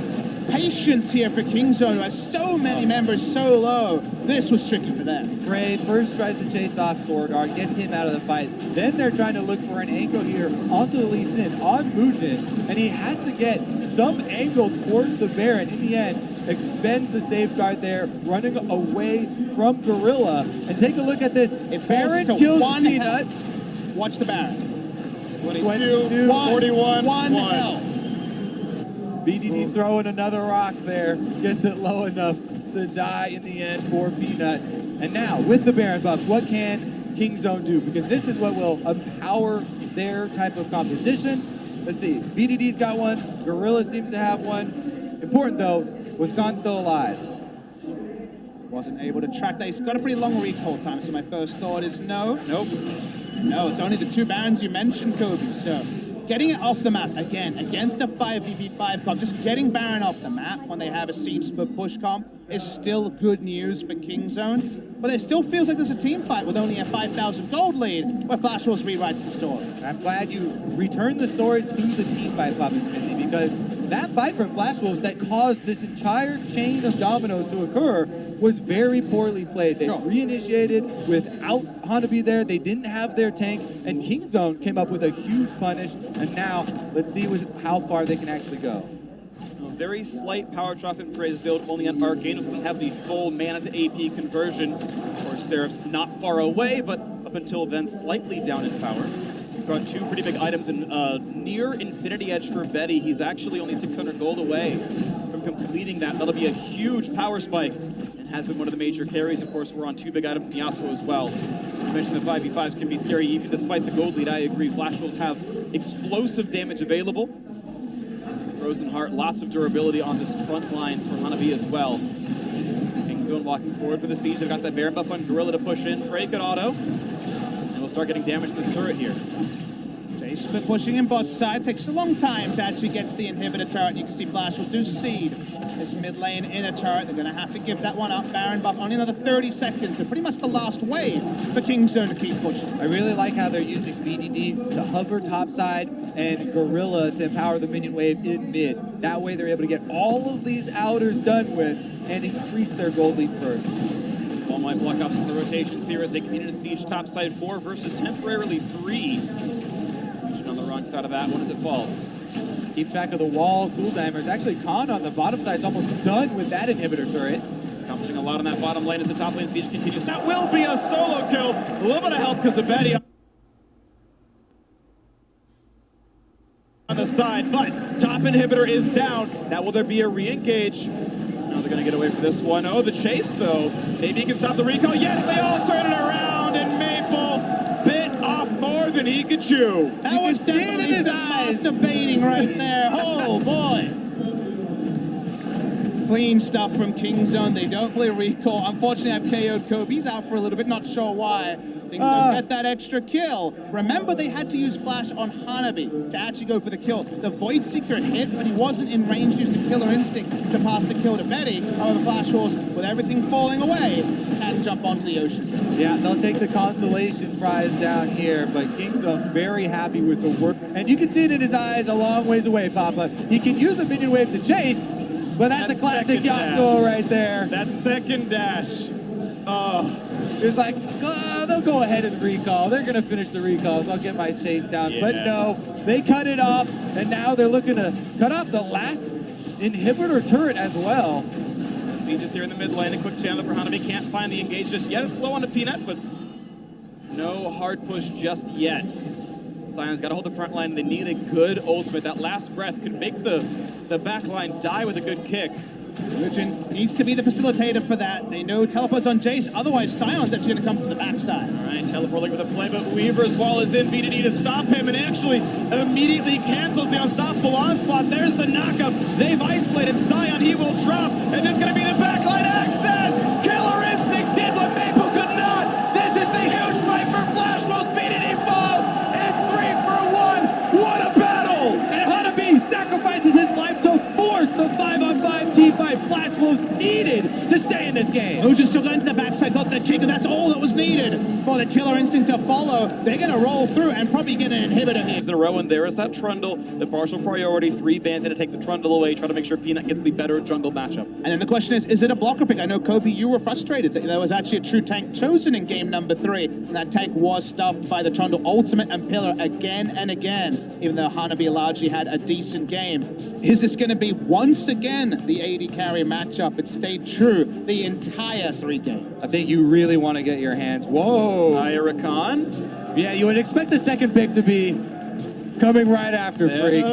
patience here for Kingzone, who has so many members so low, this was tricky for them. Prey first tries to chase off Sword Art, gets him out of the fight. Then they're trying to look for an angle here onto the Lee Sin on Mujin, and he has to get some angle towards the Baron. In the end, expends the safeguard there, running away from Gorilla. And take a look at this. If Baron kills Peanut, watch the Baron. 22, 41, one health. BDD throwing another rock there, gets it low enough to die in the end for Peanut. And now, with the Baron buff, what can Kingzone do? Because this is what will empower their type of composition. Let's see, BDD's got one, Gorilla seems to have one. Important though, was Khan still alive? Wasn't able to track that. He's got a pretty long recall time, so my first thought is no. Nope. No, it's only the 2 Barons you mentioned, Kobe. So getting it off the map, again, against a 5v5 comp, just getting Baron off the map when they have a siege push comp is still good news for Kingzone. But it still feels like there's a team fight with only a 5,000 gold lead where Flash Wolves rewrites the story. I'm glad you returned the story to the team fight, Papa Smithy, because that fight from Flash Wolves that caused this entire chain of dominoes to occur was very poorly played. They reinitiated without Hanabi there. They didn't have their tank, and Kingzone came up with a huge punish. And now, let's see how far they can actually go. Very slight power drop in Prey's build, only on Arcane, doesn't have the full mana to AP conversion. Of course, Seraph's not far away, but up until then, slightly down in power. Got two pretty big items in near Infinity Edge for Betty. He's actually only 600 gold away from completing that. That'll be a huge power spike and has been one of the major carries. Of course, we're on two big items in the Yasuo as well. You mentioned the 5v5s can be scary even despite the gold lead. I agree. Flash Wolves have explosive damage available. Frozen Heart, lots of durability on this front line for Hanabi as well. Kingzone walking forward for the siege. They've got that Baron buff on Gorilla to push in. Frey could auto. And we'll start getting damage to this turret here. Jace been pushing in bot side. Takes a long time to actually get to the inhibitor turret. You can see Flash will do seed this mid lane inner turret. They're going to have to give that one up. Baron buff only another 30 seconds. So pretty much the last wave for Kingzone to keep pushing. I really like how they're using BDD to hover topside and Gorilla to empower the minion wave in mid. That way they're able to get all of these outers done with and increase their gold lead first. All might block off some of the rotations here as they continue to siege topside 4 versus temporarily 3. On the wrong side of that one as it falls. Keep track of the wall cooldamers. Actually, Khan on the bottom side is almost done with that inhibitor turret. Accomplishing a lot on that bottom lane as the top lane siege continues. That will be a solo kill. A little bit of help because of Betty on the side, but top inhibitor is down. Now will there be a re-engage? Now they're going to get away from this one. Oh, the chase though. Maybe he can stop the recall. Yes, they all turn it around and Maple bit off more than he could chew. That was definitely some masturbating right there. Oh boy. Clean stuff from Kingzone. They don't play recall. Unfortunately, I've KO'd Kobe. He's out for a little bit. Not sure why. Kingzone get that extra kill. Remember, they had to use Flash on Hanabi to actually go for the kill. The Void Seeker hit, but he wasn't in range to use the Killer Instinct to pass the kill to Betty. However, Flash Wolves, with everything falling away, had to jump onto the ocean. Yeah, they'll take the consolation prize down here, but Kingzone very happy with the work. And you can see it in his eyes a long ways away, Papa. He can use a minion wave to chase, but that's a classic Yasuo right there. That second dash. It's like, they'll go ahead and recall. They're going to finish the recalls. I'll get my chase down. Yeah. But no, they cut it off, and now they're looking to cut off the last inhibitor turret as well. Siege is here in the mid lane. A quick channel for Hanabi. Can't find the engage just yet. It's slow on the Peanut, but no hard push just yet. Sion's got to hold the front line. They need a good ultimate. That last breath could make the back line die with a good kick. Religion needs to be the facilitator for that. They know teleport's on Jace, otherwise Sion's actually going to come from the backside. All right, teleporting with a play, but Weaver's wall is in. BDD to stop him, and actually immediately cancels the unstoppable onslaught. There's the knockup. They've isolated Sion. He will drop, and there's going to be the backline access. Killer Instinct did what Maple could not. This is the huge fight for Flash Wolves. BDD falls. It's 3 for 1. What a battle! And Hanabi sacrifices his life to force the 5-on-5 teamfight Flash Wolves needed to stay in this game. Lucian still going to the backside, got the kick, and that's all that was needed for the Killer Instinct to follow. They're going to roll through and probably get an inhibitor here. In a row, and there is that Trundle, the partial priority. 3 bans in to take the Trundle away, try to make sure Peanut gets the better jungle matchup. And then the question is it a blocker pick? I know, Kobe, you were frustrated that there was actually a true tank chosen in game number 3, and that tank was stuffed by the Trundle Ultimate and Pillar again and again, even though Hanabi largely had a decent game. Is this going to be, once again, the AD carry matchup? It stayed true the entire 3 games. I think you really want to get your hands. Whoa. Irakan. Yeah, you would expect the second pick to be coming right after Freak.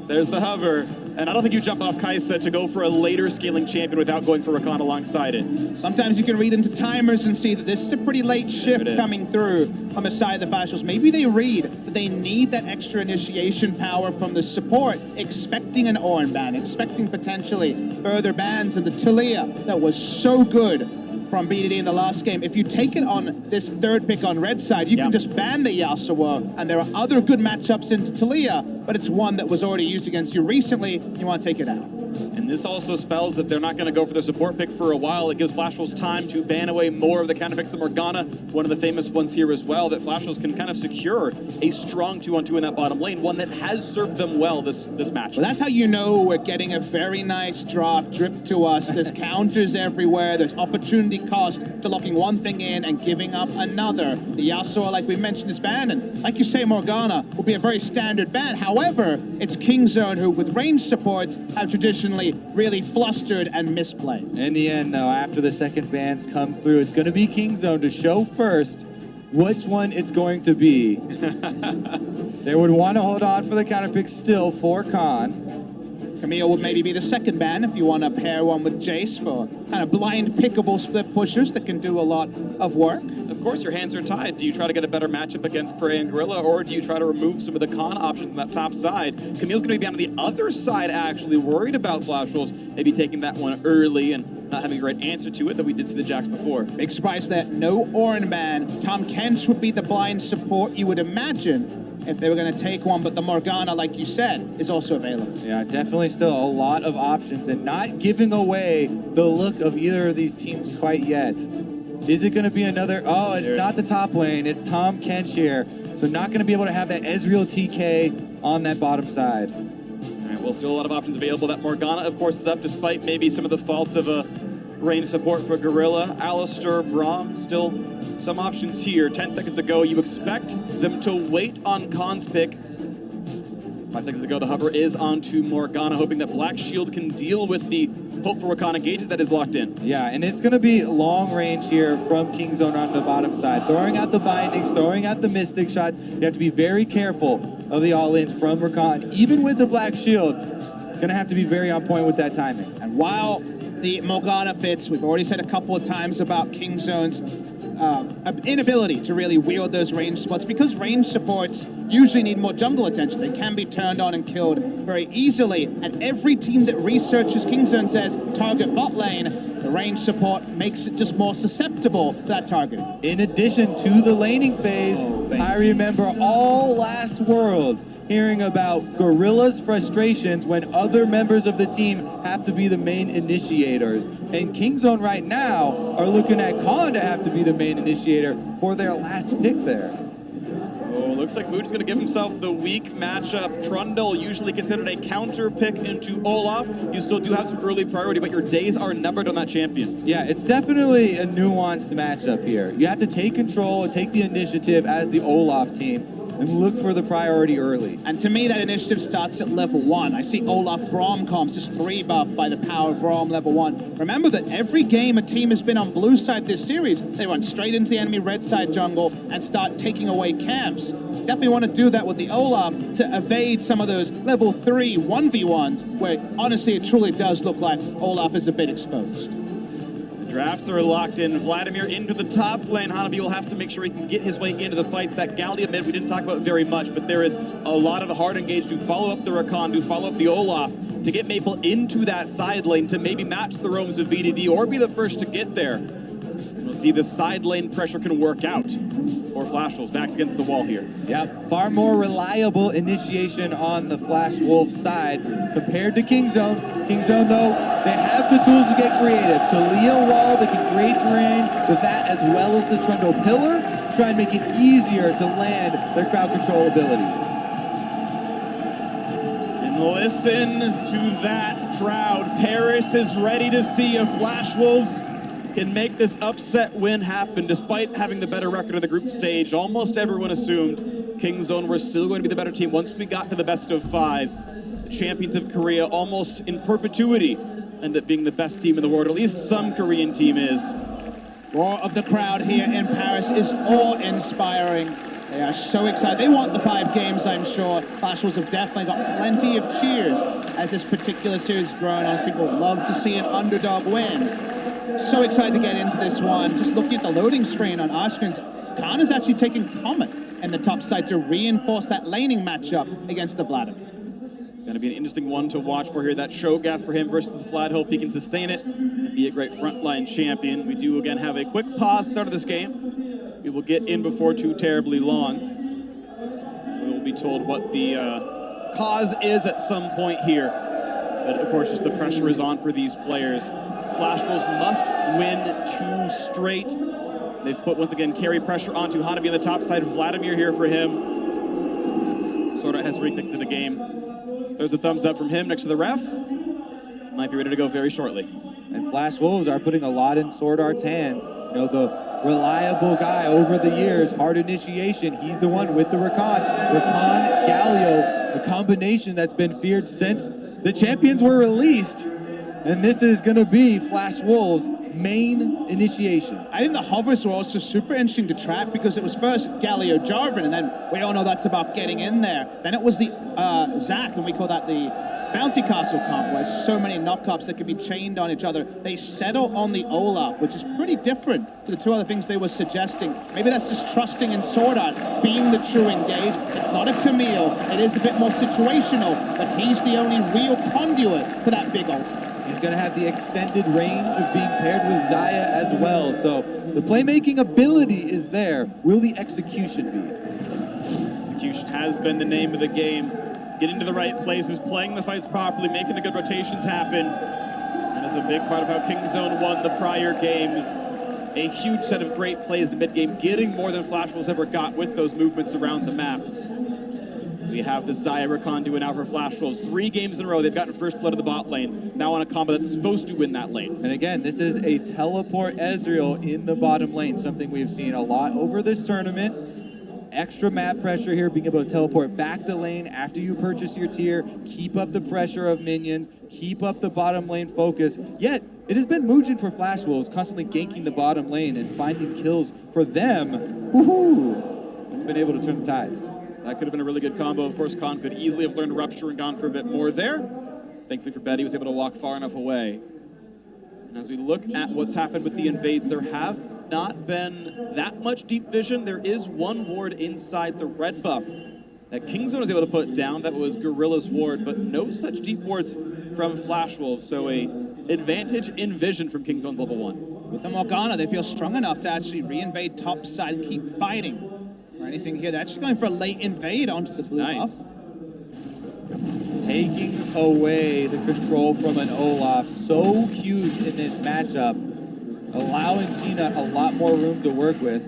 There's the hover. And I don't think you jump off Kaisa to go for a later scaling champion without going for Rakan alongside it. Sometimes you can read into timers and see that this is a pretty late shift coming through on the side of the Flash Wolves. Maybe they read that they need that extra initiation power from the support, expecting an Ornn ban, expecting potentially further bans of the Talia that was so good from BDD in the last game. If you take it on this third pick on red side, you can just ban the Yasuo, and there are other good matchups into Talia, but it's one that was already used against you recently. You want to take it out. And this also spells that they're not going to go for their support pick for a while. It gives Flash Wolves time to ban away more of the counter picks. The Morgana, one of the famous ones here as well, that Flash Wolves can kind of secure a strong 2-on-2 in that bottom lane, one that has served them well this match. Well, that's how you know we're getting a very nice drop dripped to us. There's counters everywhere. There's opportunity cost to locking one thing in and giving up another. The Yasuo, like we mentioned, is banned, and like you say, Morgana will be a very standard ban. However, it's Kingzone who, with range supports, have traditionally really flustered and misplayed. In the end, though, after the second bans come through, it's going to be Kingzone to show first which one it's going to be. They would want to hold on for the counter pick still for Khan. Camille would maybe be the second ban if you want to pair one with Jace for kind of blind pickable split pushers that can do a lot of work. Of course, your hands are tied. Do you try to get a better matchup against Prey and Gorilla, or do you try to remove some of the con options on that top side? Camille's going to be on the other side, actually, worried about Flash Wolves, maybe taking that one early and not having a great answer to it, that we did see the Jax before. Big surprise there, no Orin ban. Tom Kench would be the blind support you would imagine if they were going to take one, but the Morgana, like you said, is also available. Yeah, definitely still a lot of options and not giving away the look of either of these teams quite yet. Is it going to be another? Oh, it's not the top lane. It's Tom Kench here. So not going to be able to have that Ezreal TK on that bottom side. All right, well, still a lot of options available. That Morgana, of course, is up despite maybe some of the faults of a range support for Gorilla. Alistair, Braum, still some options here. 10 seconds to go. You expect them to wait on Khan's pick. 5 seconds to go. The hover is onto Morgana, hoping that Black Shield can deal with the hope for Wakana engages that is locked in. Yeah, and it's going to be long range here from Kingzone on the bottom side. Throwing out the bindings, throwing out the Mystic shots. You have to be very careful of the all-ins from Rakan. Even with the Black Shield, going to have to be very on point with that timing. And while the Morgana fits, we've already said a couple of times about Kingzone's inability to really wield those range supports. Because range supports usually need more jungle attention, they can be turned on and killed very easily. And every team that researches Kingzone says target bot lane, the range support makes it just more susceptible to that target. In addition to the laning phase, I remember all last Worlds hearing about Gorilla's frustrations when other members of the team have to be the main initiators. And Kingzone right now are looking at Khan to have to be the main initiator for their last pick there. Oh, looks like Mood is going to give himself the weak matchup. Trundle, usually considered a counter pick into Olaf. You still do have some early priority, but your days are numbered on that champion. Yeah, it's definitely a nuanced matchup here. You have to take control and take the initiative as the Olaf team and look for the priority early. And to me, that initiative starts at level 1. I see Olaf Braum comms just 3 buff by the power of Braum level 1. Remember that every game a team has been on blue side this series, they run straight into the enemy red side jungle and start taking away camps. Definitely want to do that with the Olaf to evade some of those level 3 1v1s where honestly it truly does look like Olaf is a bit exposed. Drafts are locked in. Vladimir into the top lane. Hanabi will have to make sure he can get his way into the fights. That Gallia mid we didn't talk about very much, but there is a lot of hard engage to follow up the Rakan, to follow up the Olaf, to get Maple into that side lane, to maybe match the roams of VDD or be the first to get there. We'll see the side lane pressure can work out. Or Flash Wolves backs against the wall here. Yep, far more reliable initiation on the Flash Wolves side compared to Kingzone. Kingzone, though, they have the tools to get creative. Talia wall, they can create terrain with that as well as the Trundle pillar, try and make it easier to land their crowd control abilities. And listen to that crowd. Paris is ready to see if Flash Wolves can make this upset win happen. Despite having the better record of the group stage, almost everyone assumed Kingzone were still going to be the better team once we got to the best of 5s. The champions of Korea almost in perpetuity end up being the best team in the world, or at least some Korean team is. Roar of the crowd here in Paris is awe-inspiring. They are so excited. They want the 5 games, I'm sure. Flash Wolves have definitely got plenty of cheers as this particular series has grown on. People love to see an underdog win. So excited to get into this one. Just looking at the loading screen on our screens, Khan is actually taking Comet in the top side to reinforce that laning matchup against the Vladimir. Going to be an interesting one to watch for here. That Shogath for him versus the Vlad. Hope he can sustain it and be a great frontline champion. We do again have a quick pause start of this game. We will get in before too terribly long. We will be told what the cause is at some point here. But of course, just the pressure is on for these players. Flash Wolves must win 2 straight. They've put, once again, carry pressure onto Hanabi on the top side. Vladimir here for him. Sorta has reconnected the game. There's a thumbs up from him next to the ref. Might be ready to go very shortly. And Flash Wolves are putting a lot in Sword Art's hands. You know, the reliable guy over the years, hard initiation. He's the one with the Rakan. Rakan, Galio, a combination that's been feared since the champions were released. And this is going to be Flash Wolves' main initiation. I think the hovers were also super interesting to track because it was first Galio Jarvan, and then we all know that's about getting in there. Then it was the Zac, and we call that the bouncy castle comp, where so many knockups that can be chained on each other. They settle on the Olaf, which is pretty different to the two other things they were suggesting. Maybe that's just trusting in Sword Art, being the true engage. It's not a Camille, it is a bit more situational, but he's the only real conduit for that big ult. He's going to have the extended range of being paired with Xayah as well. So the playmaking ability is there. Will the execution be? Execution has been the name of the game. Getting to the right places, playing the fights properly, making the good rotations happen. That is a big part of how Kingzone won the prior games. A huge set of great plays in the mid game, getting more than Flash Wolves ever got with those movements around the map. We have the Xayah conduit now for Flash Wolves. 3 games in a row, they've gotten first blood of the bot lane. Now on a combo that's supposed to win that lane. And again, this is a teleport Ezreal in the bottom lane, something we've seen a lot over this tournament. Extra map pressure here, being able to teleport back to lane after you purchase your tier, keep up the pressure of minions, keep up the bottom lane focus. Yet, it has been Muujin for Flash Wolves, constantly ganking the bottom lane and finding kills for them. Woohoo! He's been able to turn the tides. That could have been a really good combo. Of course, Khan could easily have learned Rupture and gone for a bit more there. Thankfully for Betty, he was able to walk far enough away. And as we look at what's happened with the invades, there have not been that much deep vision. There is one ward inside the red buff that Kingzone was able to put down. That was Gorilla's ward, but no such deep wards from Flash Wolves. So a advantage in vision from Kingzone's level 1. With the Morgana, they feel strong enough to actually re-invade top side and keep fighting. Or anything here, they're actually going for a late invade onto the blue buff. Taking away the control from an Olaf, so huge in this matchup, allowing Peanut a lot more room to work with.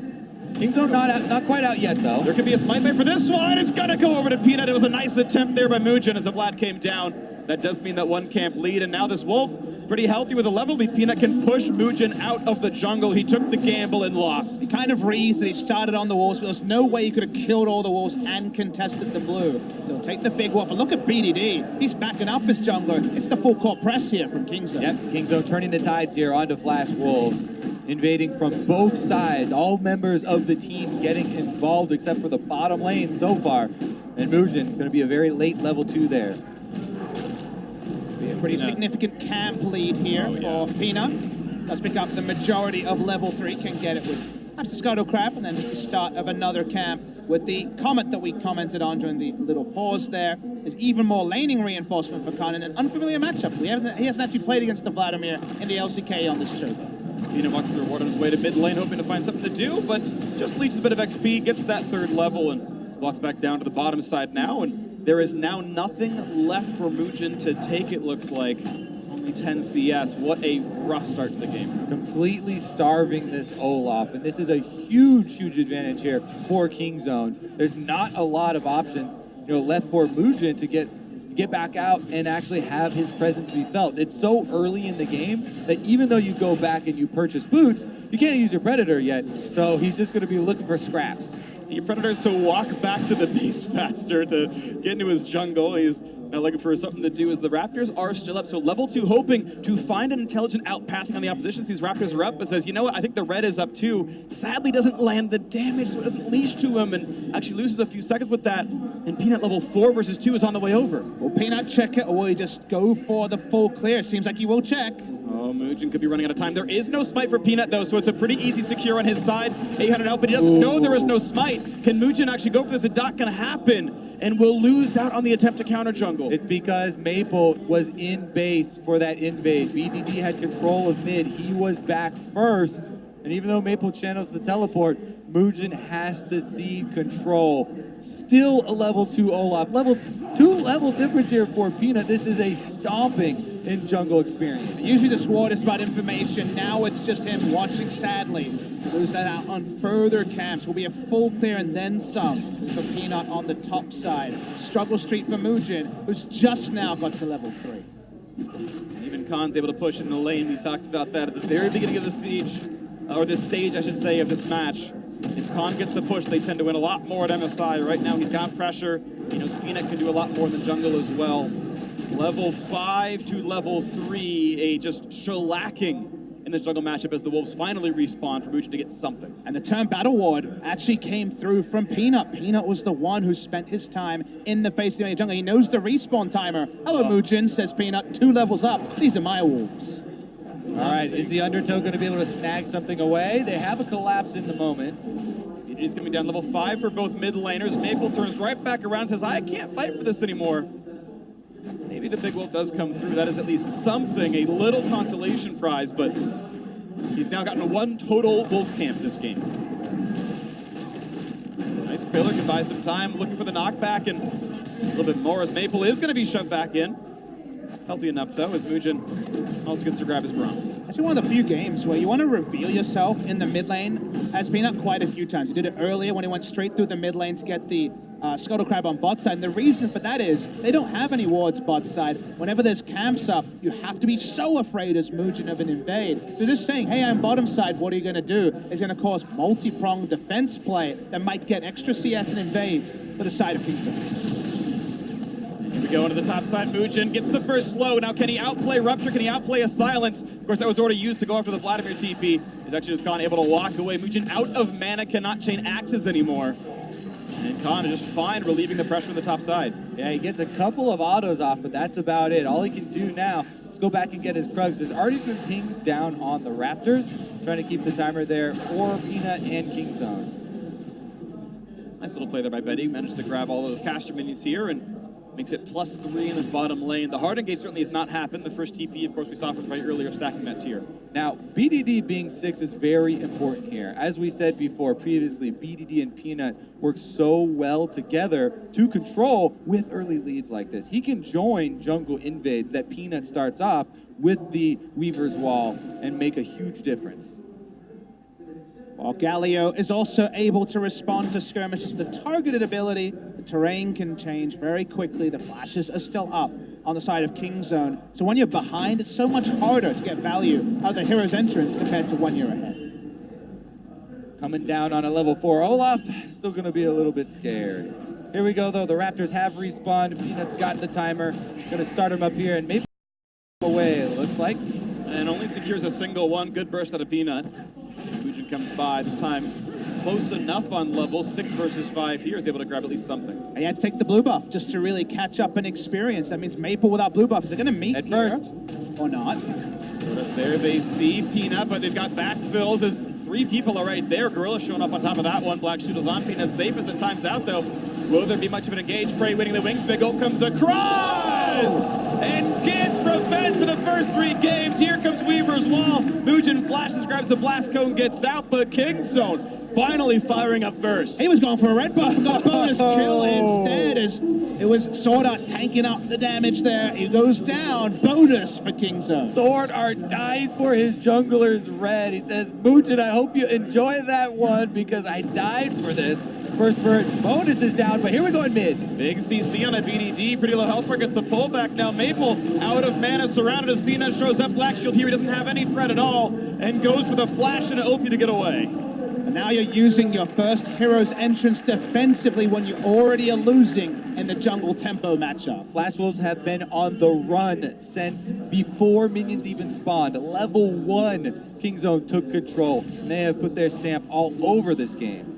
Kingzone not quite out yet, though. There could be a smite bait for this one. It's gonna go over to Peanut. It was a nice attempt there by Muujin as the Vlad came down. That does mean that one camp lead, and now this Wolf, pretty healthy with a level lead. Peanut can push Muujin out of the jungle. He took the gamble and lost. He kind of reads that he started on the walls, but there's no way he could have killed all the walls and contested the blue. So he'll take the big wolf, and look at BDD. He's backing up his jungler. It's the full court press here from Kingzone. Yep, Kingzone turning the tides here onto Flash Wolves. Invading from both sides, all members of the team getting involved except for the bottom lane so far. And Muujin going to be a very late level 2 there. Be a pretty significant camp lead here for Peanut. Let's pick up the majority of level 3, can get it with perhaps the Scuttle Crab, and then just the start of another camp with the Comet that we commented on during the little pause there. There's even more laning reinforcement for Khan in an unfamiliar matchup. He hasn't actually played against the Vladimir in the LCK on this trip. Peanut walks the reward on his way to mid lane, hoping to find something to do, but just leaches a bit of XP, gets to that 3rd level, and walks back down to the bottom side now, and there is now nothing left for Muujin to take, it looks like. Only 10 CS. What a rough start to the game. Completely starving this Olaf, and this is a huge, huge advantage here for Kingzone. There's not a lot of options, left for Muujin to get back out and actually have his presence be felt. It's so early in the game that even though you go back and you purchase boots, you can't use your Predator yet, so he's just going to be looking for scraps. Your Predator's to walk back to the base faster to get into his jungle. He's now looking for something to do as the Raptors are still up. So level 2 hoping to find an intelligent outpathing on the opposition. These Raptors are up, but says, you know what, I think the red is up too. Sadly doesn't land the damage, so it doesn't leash to him and actually loses a few seconds with that. And Peanut level 4 versus 2 is on the way over. Will Peanut check it, or will he just go for the full clear? Seems like he will check. Oh, Muujin could be running out of time. There is no smite for Peanut, though, so it's a pretty easy secure on his side. 800 out, but he doesn't know there is no smite. Can Muujin actually go for this? It's not going to happen, and will lose out on the attempt to counter jungle. It's because Maple was in base for that invade. BDD had control of mid. He was back first, and even though Maple channels the teleport, Muujin has to cede control. Still a level 2 Olaf. Level 2 level difference here for Peanut. This is a stomping in jungle experience. Usually the Sword is about information. Now it's just him watching sadly. Lose that out on further camps. Will be a full clear and then some for Peanut on the top side. Struggle street for Muujin, who's just now got to level 3. Even Khan's able to push in the lane. We talked about that at the very beginning of the siege, or this stage, I should say, of this match. If Khan gets the push, they tend to win a lot more at MSI. Right now, he's got pressure. He knows Peanut can do a lot more in the jungle as well. Level 5 to level 3, a just shellacking in the jungle matchup as the Wolves finally respawn for Mugen to get something. And the turn battle ward actually came through from Peanut. Peanut was the one who spent his time in the face of the jungle. He knows the respawn timer. Hello, Mugen, says Peanut. 2 levels up. These are my Wolves. All right, is the Undertow going to be able to snag something away? They have a collapse in the moment. It is coming down level 5 for both mid laners. Maple turns right back around and says, I can't fight for this anymore. Maybe the big wolf does come through. That is at least something, a little consolation prize, but he's now gotten 1 total wolf camp this game. Nice pillar, can buy some time, looking for the knockback, and a little bit more as Maple is going to be shoved back in. Healthy enough, though, as Mugen also gets to grab his Braum. Actually, one of the few games where you want to reveal yourself in the mid lane has been up quite a few times. He did it earlier when he went straight through the mid lane to get the Scuttle Crab on bot side. And the reason for that is they don't have any wards bot side. Whenever there's camps up, you have to be so afraid as Mugen of an invade. So just saying, hey, I'm bottom side, what are you going to do? Is going to cause multi-pronged defense play that might get extra CS and invades for the side of Kingzone. Here we go into the top side. Mugen gets the first slow. Now, can he outplay Rupture? Can he outplay a Silence? Of course, that was already used to go after the Vladimir TP. He's actually just Khan able to walk away. Mugen out of mana, cannot chain axes anymore. And Khan is just fine relieving the pressure on the top side. Yeah, he gets a couple of autos off, but that's about it. All he can do now is go back and get his Krugs. There's already been pings down on the Raptors, trying to keep the timer there for Peanut and Kingzone. Nice little play there by Betty. Managed to grab all of those caster minions here and makes it +3 in this bottom lane. The hard engage certainly has not happened. The first TP, of course, we saw from right earlier, stacking that tier. Now, BDD being 6 is very important here. As we said before previously, BDD and Peanut work so well together to control with early leads like this. He can join jungle invades that Peanut starts off with the Weaver's Wall and make a huge difference. While Galio is also able to respond to skirmishes with a targeted ability, the terrain can change very quickly. The flashes are still up on the side of Kingzone. So when you're behind, it's so much harder to get value out of the hero's entrance compared to when you're ahead. Coming down on a level 4 Olaf, still going to be a little bit scared. Here we go, though. The Raptors have respawned. Peanut's got the timer. Going to start him up here and maybe away, it looks like. And only secures a single one. Good burst out of Peanut. Mugen comes by, this time close enough on level 6 versus 5 here, is able to grab at least something. And you had to take the blue buff just to really catch up and experience. That means Maple without blue buff. Is it going to meet At here first. or not? Sort of there they see Peanut, but they've got backfills as 3 people are right there. Gorilla showing up on top of that one. Black Shootles on Peanut, safe as it times out though. Will there be much of an engage? Prey winning the wings. Big ult comes across! And gets revenge for the first 3 games. Here comes Weaver's Wall. Mugen flashes, grabs the blast cone, gets out, but Kingzone finally firing up first. He was going for a red buff, got a bonus kill instead as it was Sword Art tanking up the damage there. He goes down, bonus for Kingzone. Sword Art dies for his jungler's red. He says, Mugen, I hope you enjoy that one because I died for this. First bird bonus is down, but here we go in mid. Big CC on a BDD, pretty low health bar, gets the pullback. Now Maple out of mana, surrounded as Peanut shows up. Black Shield here, he doesn't have any threat at all, and goes for the flash and an ulti to get away. And now you're using your first hero's entrance defensively when you already are losing in the jungle tempo matchup. Flash Wolves have been on the run since before minions even spawned. Level 1, Kingzone took control, and they have put their stamp all over this game.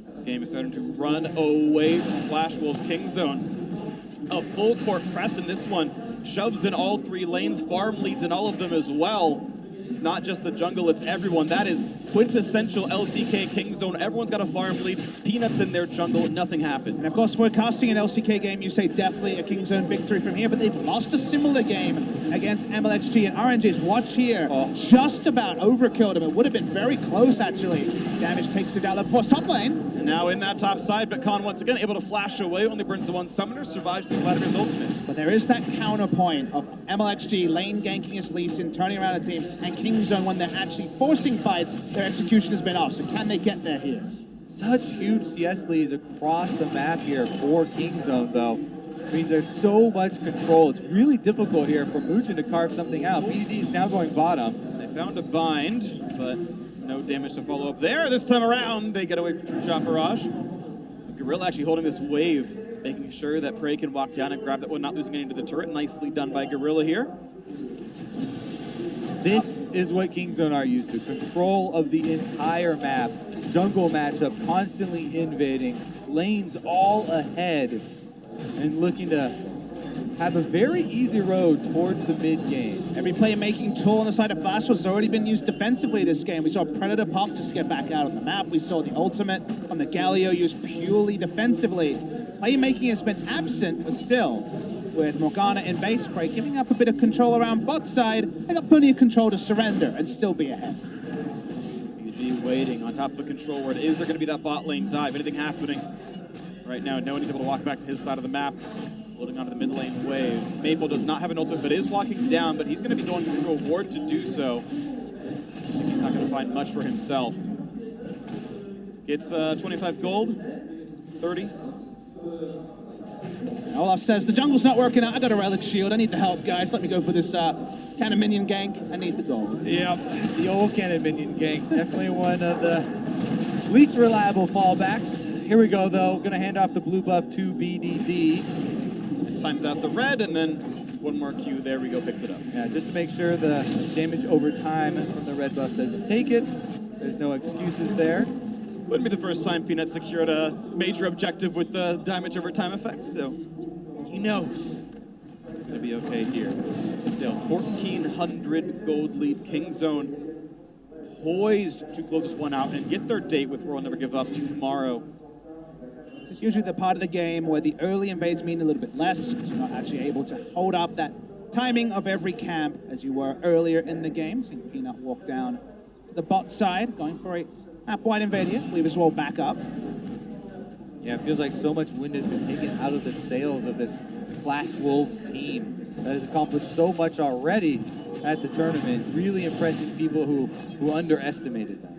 This game is starting to run away from Flash Wolves. Kingzone, a full court press in this one, shoves in all 3 lanes, farm leads in all of them as well. Not just the jungle, it's everyone. That is quintessential LCK Kingzone. Everyone's got a farm lead. Peanuts in their jungle, nothing happens. And of course, we're casting an LCK game. You say definitely a Kingzone victory from here, but they've lost a similar game against MLXG and RNG's. Watch here, just about overkilled him. It would have been very close, actually. Damage takes it down. Level 4's top lane. And now in that top side, but Khan once again able to flash away. Only burns the 1 summoner, survives through Vladimir's ultimate. But there is that counterpoint of MLXG lane ganking his Lee Sin, turning around a team, and Kingzone, when they're actually forcing fights, their execution has been off. So can they get there here? Such huge CS leads across the map here for Kingzone, though. It means there's so much control. It's really difficult here for Mugen to carve something out. BDD is now going bottom. They found a bind, but no damage to follow up there. This time around, they get away from True Shot Barrage. Gorilla actually holding this wave making sure that Prey can walk down and grab that one, not losing any to the turret. Nicely done by Gorilla here. This is what Kingzone are used to. Control of the entire map. Jungle matchup, constantly invading. Lanes all ahead. And looking to have a very easy road towards the mid game. Every playmaking tool on the side of Flash has already been used defensively this game. We saw Predator pump just to get back out on the map. We saw the ultimate on the Galio used purely defensively. Playmaking has been absent, but still, with Morgana in base break, giving up a bit of control around bot side, they got plenty of control to surrender and still be ahead. BG waiting on top of the control ward. Is there going to be that bot lane dive? Anything happening? Right now, no one is able to walk back to his side of the map. Holding onto the mid lane wave. Maple does not have an ultimate, but is walking down, but he's going to be going through a ward to do so. He's not going to find much for himself. Gets 25 gold, 30. Olaf says, the jungle's not working out. I got a relic shield. I need the help, guys. Let me go for this cannon minion gank. I need the gold. Yeah, the old cannon minion gank. Definitely one of the least reliable fallbacks. Here we go, though. Going to hand off the blue buff to BDD. Times out the red, and then one more Q. There we go, picks it up. Yeah, just to make sure the damage over time from the red buff doesn't take it. There's no excuses there. Wouldn't be the first time Peanut secured a major objective with the damage over time effect, so he knows it's going to be okay here. Still, 1,400 gold lead. Kingzone poised to close this one out and get their date with World Never Give Up tomorrow. It's usually the part of the game where the early invades mean a little bit less, because you're not actually able to hold up that timing of every camp as you were earlier in the game. Seeing Peanut walk down to the bot side, going for a map-wide invader. Leave as well back up. Yeah, it feels like so much wind has been taken out of the sails of this Flash Wolves team that has accomplished so much already at the tournament, really impressing people who underestimated them.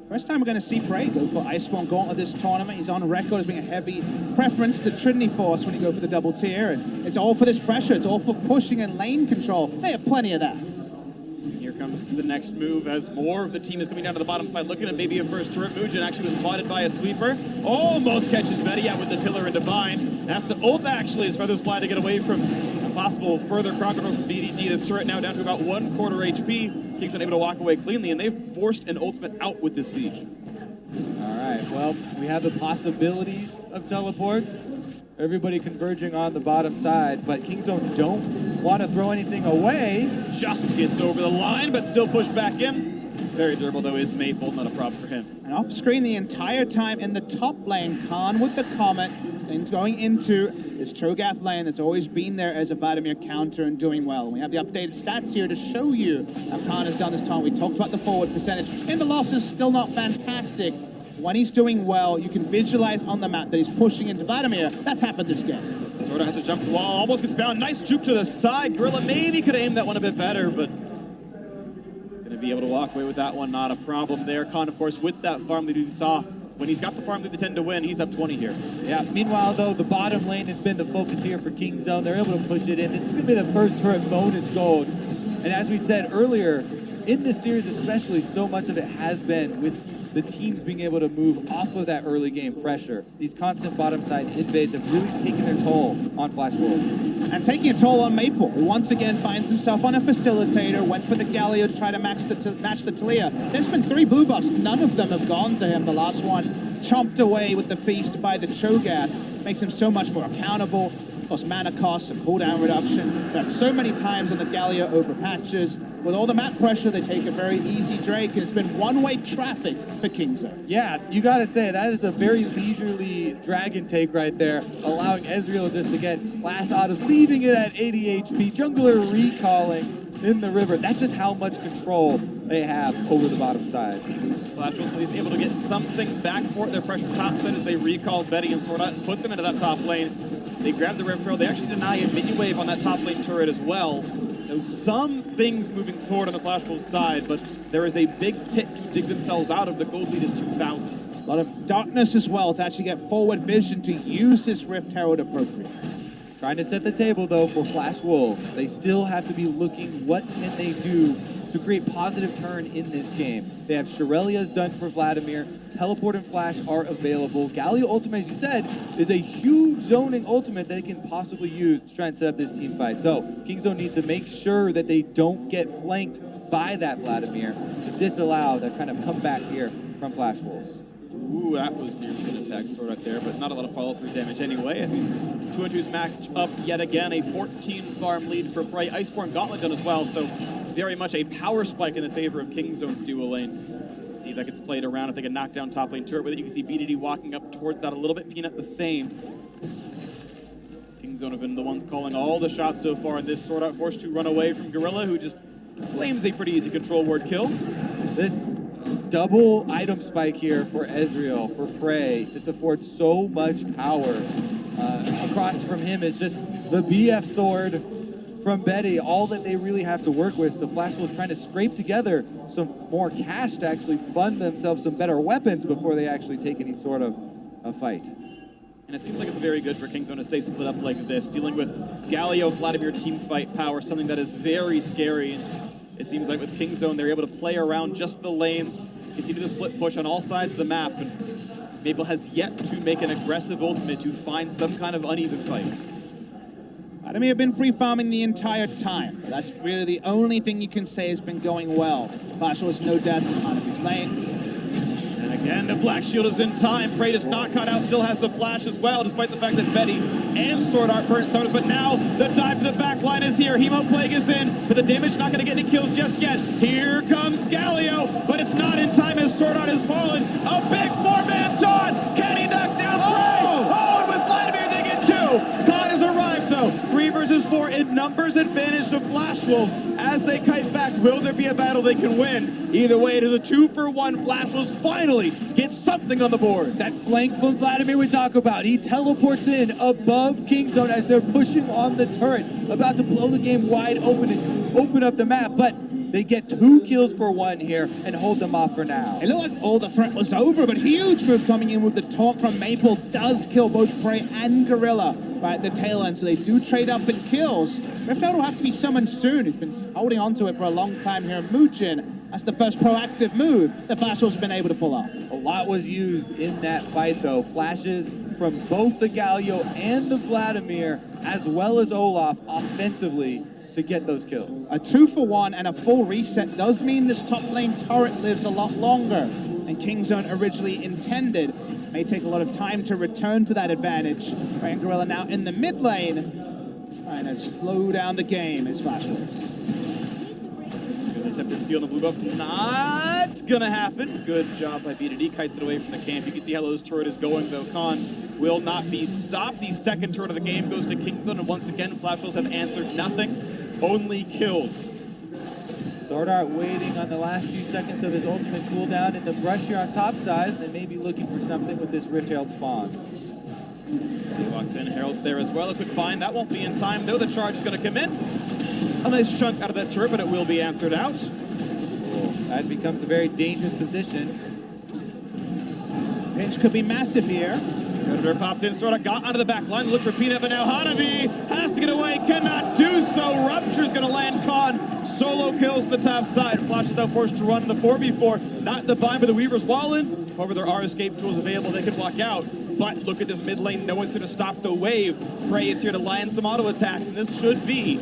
First time we're going to see Prey go for Iceborne Gauntlet this tournament. He's on record as being a heavy preference to Trinity Force when you go for the double tier. And it's all for this pressure. It's all for pushing and lane control. They have plenty of that. Here comes the next move as more of the team is coming down to the bottom side, looking at maybe a first turret. Mugen actually was spotted by a sweeper. Almost catches Betty out with the pillar and Divine. That's the ult actually as Feathers fly to get away from a possible further crowd control from BDD. This turret now down to about 1/4 HP. King's unable to walk away cleanly, and they've forced an ultimate out with this siege. All right, well, we have the possibilities of teleports. Everybody converging on the bottom side, but Kingzone don't want to throw anything away. Just gets over the line, but still pushed back in. Very durable, though, is Maple. Not a problem for him. And off screen the entire time in the top lane, Khan with the Comet, and going into this Cho'Gath lane that's always been there as a Vladimir counter and doing well. We have the updated stats here to show you how Khan has done this time. We talked about the forward percentage, and the losses still not fantastic. When he's doing well, you can visualize on the map that he's pushing into Vladimir. That's happened this game. Sort of has to jump the wall, almost gets bound. Nice juke to the side. Gorilla maybe could aim that one a bit better, but gonna be able to walk away with that one. Not a problem there. Khan, of course, with that farm lead we saw. When he's got the farm lead, they tend to win. He's up 20 here. Yeah, meanwhile, though, the bottom lane has been the focus here for Kingzone. They're able to push it in. This is going to be the first turret bonus gold. And as we said earlier, in this series especially, so much of it has been with the teams being able to move off of that early game pressure. These constant bottom side invades have really taken their toll on Flash Wolves. And taking a toll on Maple, who once again finds himself on a facilitator, went for the Galio to try to match the Talia. There's been 3 blue buffs, none of them have gone to him. The last one chomped away with the feast by the Cho'Gath. Makes him so much more accountable. Of course, mana costs and cooldown reduction. That so many times on the Galio over patches. With all the map pressure, they take a very easy Drake, and it's been one-way traffic for Kingzone. Yeah, you gotta say, that is a very leisurely dragon take right there, allowing Ezreal just to get last autos, leaving it at 80 HP, jungler recalling in the river. That's just how much control they have over the bottom side. Flash Wolves at least able to get something back for their pressure top side as they recall Betty and Sword Art and put them into that top lane. They grab the Rift Throw. They actually deny a mini wave on that top lane turret as well. Some things moving forward on the Flash Wolves side, but there is a big pit to dig themselves out of. The gold lead is 2,000. A lot of darkness as well to actually get forward vision to use this Rift Herald appropriately. Trying to set the table, though, for Flash Wolves. They still have to be looking, what can they do to create positive turn in this game. They have Shirelia's done for Vladimir. Teleport and Flash are available. Galio ultimate, as you said, is a huge zoning ultimate that they can possibly use to try and set up this team fight. So Kingzone needs to make sure that they don't get flanked by that Vladimir to disallow that kind of comeback here from Flash Wolves. Ooh, that was nearly an attack sword right there, but not a lot of follow-through damage anyway. As these 2-2s match up yet again, a 14-farm lead for Prey. Iceborne Gauntlet done as well, so very much a power spike in the favor of Kingzone's duo lane. See if they can play it around, if they can knock down top lane turret with it. You can see BDD walking up towards that a little bit, Peanut the same. Kingzone have been the ones calling all the shots so far in this sword out, forced to run away from Gorilla, who just claims a pretty easy control ward kill. This double item spike here for Ezreal, for Prey, just affords so much power. Across from him is just the BF sword from Betty, all that they really have to work with. So Flash was trying to scrape together some more cash to actually fund themselves some better weapons before they actually take any sort of a fight. And it seems like it's very good for Kingzone to stay split up like this, dealing with Galio Vladimir team fight power, something that is very scary. And it seems like with Kingzone, they're able to play around just the lanes, continue to split push on all sides of the map, and Maple has yet to make an aggressive ultimate to find some kind of uneven fight. Vladimir have been free farming the entire time. That's really the only thing you can say has been going well. Flash was no deaths in Hanabi's lane. And again, the Black Shield is in time. Prey does not cut out, still has the flash as well, despite the fact that Betty and Sword Art burnt summoners. But now the dive to the back line is here. Hemo Plague is in, but the damage not going to get any kills just yet. Here comes Galio, but it's not in time as Sword Art has fallen. A big four-man taunt. Can he knock down Prey? Oh, and with Vladimir they get two. Khan has arrived though. 3 versus 4 in numbers advantage to Flash Wolves as they kite back. Will there be a battle they can win? Either way, it is a 2-for-1. Flash Wolves finally get something on the board. That flank from Vladimir we talk about. He teleports in above Kingzone as they're pushing on the turret, about to blow the game wide open and open up the map, but they get 2 kills for 1 here and hold them off for now. It looked like all the threat was over, but huge move coming in with the taunt from Maple does kill both Prey and Gorilla right at the tail end, so they do trade up in kills. Rifteld will have to be summoned soon. He's been holding on to it for a long time here. Mujin, that's the first proactive move that Flash has been able to pull off. A lot was used in that fight though. Flashes from both the Galio and the Vladimir, as well as Olaf offensively to get those kills. A 2-for-1 and a full reset does mean this top lane turret lives a lot longer than Kingzone originally intended. May take a lot of time to return to that advantage. Ryan Gorilla now in the mid lane, trying to slow down the game as Flash Wolves. Good attempt to steal the blue buff. Not gonna happen. Good job by BDD. Kites it away from the camp. You can see how those turret is going though. Khan will not be stopped. The second turret of the game goes to Kingzone, and once again, Flash Wolves have answered nothing. Only kills. Sword Art waiting on the last few seconds of his ultimate cooldown in the brush here on top side. They may be looking for something with this Rifteld spawn. He walks in, Herald's there as well. A quick find, that won't be in time though. The charge is going to come in. A nice chunk out of that turret, but it will be answered out. That becomes a very dangerous position. Pinch could be massive here. Predator popped in, Sword Art got onto the back line, look for Peanut, but now Hanabi has to get away, cannot do so. Rupture's going to land Khan. Solo kills the top side. Flash is now forced to run the 4v4. Not the bind, but the Weaver's wall in. However, there are escape tools available. They can walk out. But look at this mid lane. No one's going to stop the wave. Prey is here to land some auto attacks, and this should be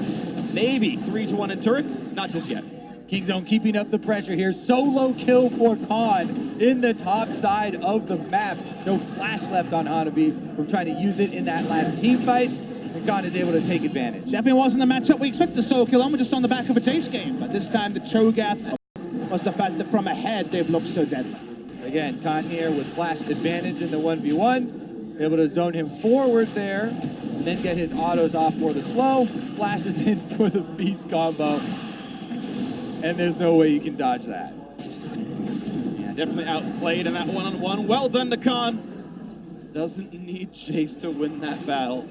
maybe 3-1 in turrets. Not just yet. Kingzone keeping up the pressure here. Solo kill for Khan in the top side of the map. No flash left on Hanabi from trying to use it in that last team fight. And Khan is able to take advantage. Definitely wasn't the matchup we expected the solo kill on, just on the back of a Jace game. But this time the Cho'Gath was the fact that from ahead they've looked so deadly. Again, Khan here with flash advantage in the 1v1. Able to zone him forward there, and then get his autos off for the slow. Flashes in for the feast combo. And there's no way you can dodge that. Yeah, definitely outplayed in that one-on-one. Well done to Khan. Doesn't need Jace to win that battle.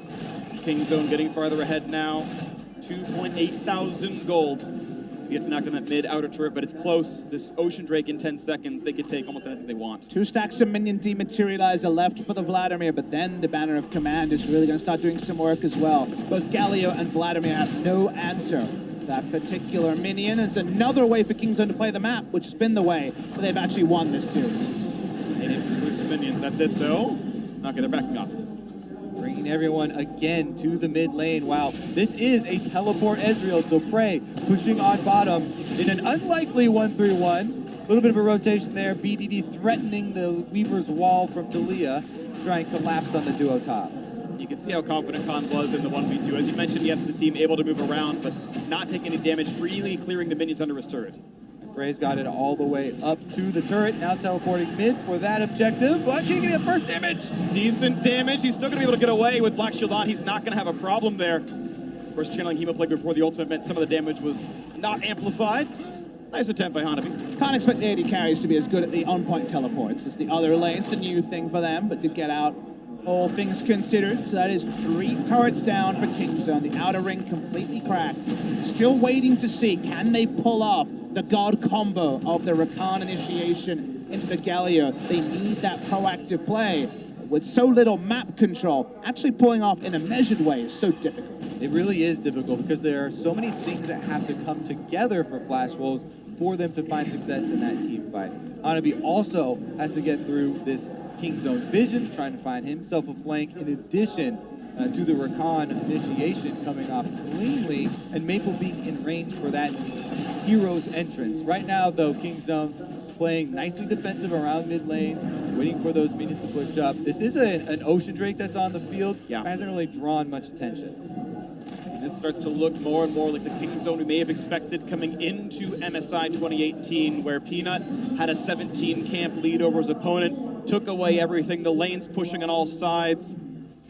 Kingzone getting farther ahead now. 2.8 thousand gold. You get to knock on that mid-outer turret, but it's close. This Ocean Drake in 10 seconds, they could take almost anything they want. 2 stacks of minion dematerializer left for the Vladimir, but then the Banner of Command is really going to start doing some work as well. Both Galio and Vladimir have no answer that particular minion. It's another way for Kingzone to play the map, which has been the way that they've actually won this series. They need exclusive minions. That's it, though. Okay, they're backing off. Bringing everyone again to the mid lane. Wow, this is a teleport Ezreal, so Prey pushing on bottom in an unlikely 1-3-1. A little bit of a rotation there. BDD threatening the Weaver's wall from Dalia to try and collapse on the duo top. You can see how confident Khan was in the 1v2. As you mentioned, yes, the team able to move around, but not taking any damage, freely clearing the minions under his turret. Frey's got it all the way up to the turret, now teleporting mid for that objective, but can he get first damage? Decent damage. He's still going to be able to get away with Black Shield on. He's not going to have a problem there. Of course, channeling Hemoplague before the ultimate meant some of the damage was not amplified. Nice attempt by Hanabi. Can't expect the AD carries to be as good at the on-point teleports as the other lanes. A new thing for them, but did get out all things considered. So that is 3 turrets down for Kingzone. The outer ring completely cracked. Still waiting to see, can they pull off the God combo of the Rakan initiation into the Galio? They need that proactive play. With so little map control, actually pulling off in a measured way is so difficult. It really is difficult because there are so many things that have to come together for Flash Wolves for them to find success in that team fight. Hanabi also has to get through this Kingzone vision, trying to find himself a flank in addition to the Rakan initiation coming off cleanly, and Maple being in range for that hero's entrance. Right now, though, Kingzone playing nicely defensive around mid lane, waiting for those minions to push up. This is an Ocean Drake that's on the field. Yeah. Hasn't really drawn much attention. This starts to look more and more like the Kingzone we may have expected coming into MSI 2018, where Peanut had a 17 camp lead over his opponent, took away everything, the lanes pushing on all sides,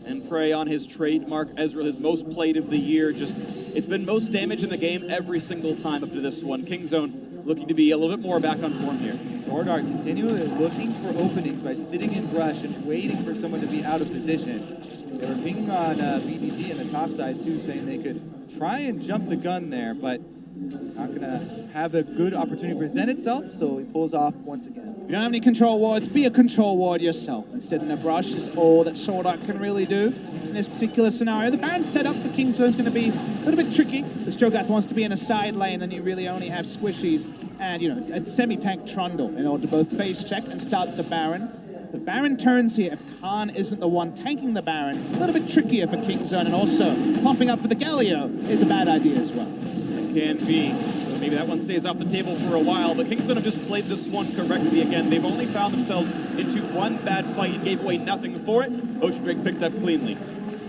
and Prey on his trademark Ezreal, his most played of the year. It's been most damage in the game every single time up to this one. Kingzone looking to be a little bit more back on form here. Sword Art continually looking for openings by sitting in brush and waiting for someone to be out of position. They were pinging on BDD in the top side too, saying they could try and jump the gun there, but not gonna have a good opportunity present itself, so he pulls off once again. If you don't have any control wards, be a control ward yourself. Instead in a brush is all that Sword Art can really do in this particular scenario. The Baron setup for Kingzone is going to be a little bit tricky, because Cho'Gath wants to be in a side lane and you really only have squishies and, you know, a semi-tank Trundle in order to both base check and start the Baron. The Baron turns here. If Khan isn't the one tanking the Baron, a little bit trickier for Kingzone, and also pumping up for the Galio is a bad idea as well. It can be. So maybe that one stays off the table for a while, but Kingzone have just played this one correctly again. They've only found themselves into one bad fight and gave away nothing for it. Ocean Drake picked up cleanly.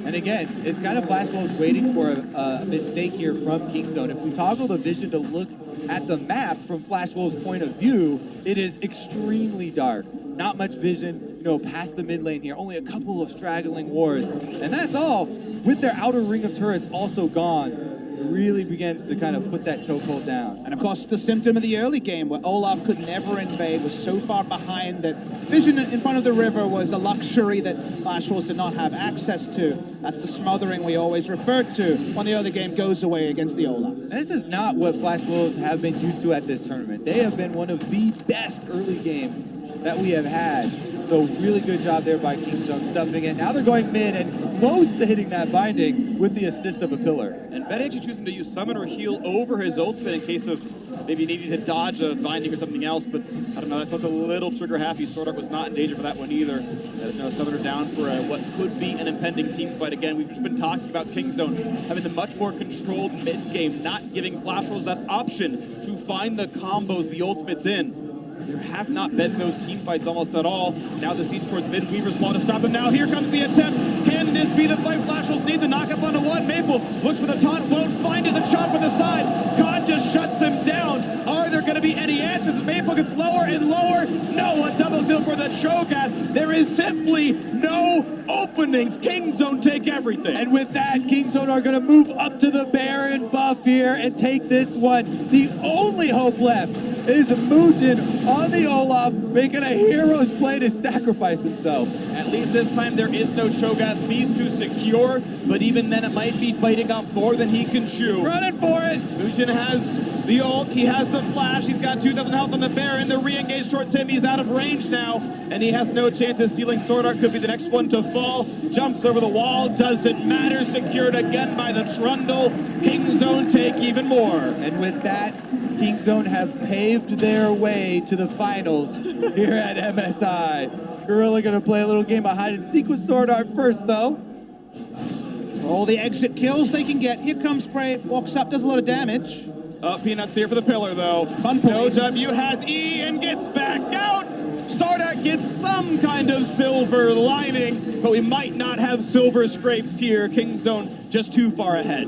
And again, it's kind of Flash Wolves waiting for a mistake here from Kingzone. If we toggle the vision to look at the map from Flash Wolves' point of view, it is extremely dark. Not much vision, you know, past the mid lane here. Only a couple of straggling wards. And that's all. With their outer ring of turrets also gone, it really begins to kind of put that chokehold down. And of course, the symptom of the early game where Olaf could never invade, was so far behind that vision in front of the river was a luxury that Flash Wolves did not have access to. That's the smothering we always refer to when the early game goes away against the Olaf. And this is not what Flash Wolves have been used to at this tournament. They have been one of the best early games that we have had. So really good job there by Kingzone stuffing it. Now they're going mid and close to hitting that binding with the assist of a pillar. And BetHG choosing to use summon or heal over his ultimate in case of maybe needing to dodge a binding or something else, but I don't know, that felt a little trigger happy. Sword Art was not in danger for that one either. There's no summoner down for what could be an impending team fight. Again, we've just been talking about Kingzone having the much more controlled mid game, not giving Flash Wolves that option to find the combos, the ultimates in. There have not been those team fights almost at all. Now the siege towards mid. Weaver's wall to stop them. Now here comes the attempt. Can this be the fight? Flash Wolves need the knockup onto one. Maple looks for the taunt, won't find it. The chop on the side. God just shuts him down. Are there going to be any answers? Maple gets lower and lower. No, a double kill for the Cho'Gath. There is simply no openings. Kingzone take everything. And with that, Kingzone are going to move up to the Baron buff here and take this one. The only hope left is Mugen on the Olaf, making a hero's play to sacrifice himself. At least this time there is no Cho'Gath piece to secure, but even then it might be biting off more than he can chew. Running for it! Mugen has the ult, he has the flash, he's got 2,000 health on the Baron, the re-engage towards him, he's out of range now. now, and he has no chance of stealing Sword Art. Could be the next one to fall. Jumps over the wall, doesn't matter. Secured again by the Trundle. Kingzone take even more. And with that, Kingzone have paved their way to the finals here at MSI. Gorilla gonna play a little game of hide and seek with Sword Art first, though. All the exit kills they can get. Here comes Spray, walks up, does a lot of damage. Peanuts here for the pillar, though. Fun police. No W has E and gets back out. Sardak gets some kind of silver lining, but we might not have silver scrapes here. Kingzone just too far ahead.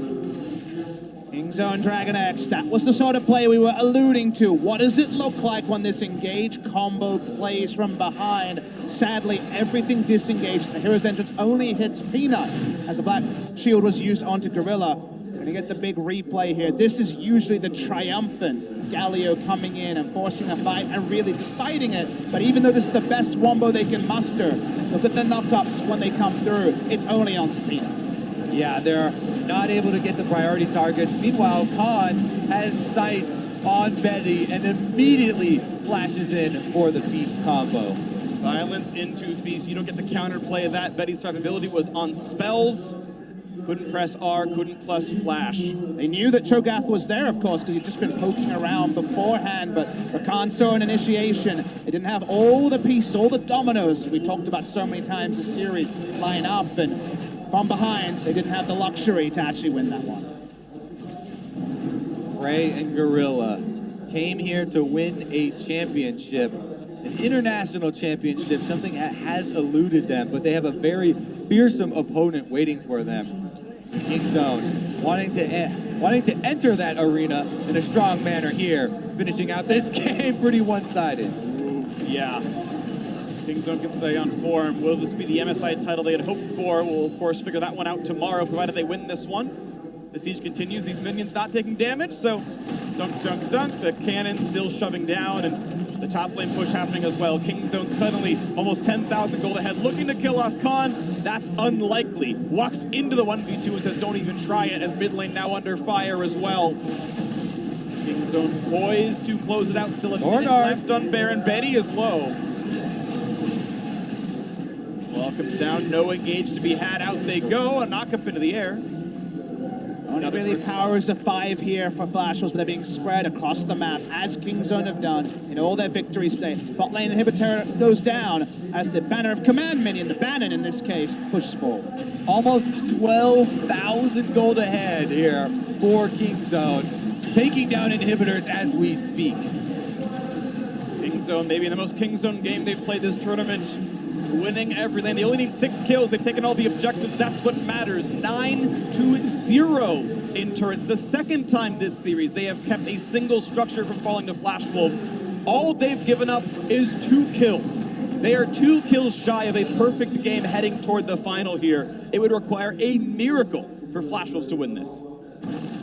Kingzone Dragon X, that was the sort of play we were alluding to. What does it look like when this engage combo plays from behind? Sadly, everything disengaged. The hero's entrance only hits Peanut as the black shield was used onto Gorilla. We're gonna get the big replay here. This is usually the triumphant Galio coming in and forcing a fight and really deciding it. But even though this is the best wombo they can muster, look at the knock-ups when they come through. It's only onto Peanut. Yeah, they're not able to get the priority targets. Meanwhile, Khan has sights on Betty and immediately flashes in for the Feast combo. Silence into Feast. You don't get the counterplay of that. Betty's survivability was on spells. Couldn't press R, couldn't plus flash. They knew that Cho'Gath was there, of course, because he'd just been poking around beforehand, but Rakan saw an initiation. They didn't have all the pieces, all the dominoes we talked about so many times this series line up, and from behind, they didn't have the luxury to actually win that one. Ray and Gorilla came here to win a championship, an international championship, something that has eluded them, but they have a very fearsome opponent waiting for them. Kingzone wanting to enter that arena in a strong manner here, finishing out this game pretty one-sided. Yeah. Kingzone can stay on form. Will this be the MSI title they had hoped for? We'll, of course, figure that one out tomorrow, provided they win this one. The siege continues. These minions not taking damage, so dunk, dunk, dunk. The cannon still shoving down, and the top lane push happening as well. Kingzone suddenly almost 10,000 gold ahead, looking to kill off Khan. That's unlikely. Walks into the 1v2 and says, don't even try it, as mid lane now under fire as well. Kingzone poised to close it out. Still a minute left on Baron. Betty is low. Welcomes down, no engage to be had. Out they go, a knock up into the air. Only really powers of 5 here for Flash Wolves, but they're being spread across the map, as Kingzone have done in all their victories today. Bot lane inhibitor goes down as the banner of command minion, the Bannon in this case, pushes forward. Almost 12,000 gold ahead here for Kingzone, taking down inhibitors as we speak. Kingzone, maybe the most Kingzone game they've played this tournament. Winning every lane. They only need 6 kills. They've taken all the objectives. That's what matters. 9-0 in turrets. The second time this series they have kept a single structure from falling to Flash Wolves. All they've given up is 2 kills. They are 2 kills shy of a perfect game heading toward the final here. It would require a miracle for Flash Wolves to win this.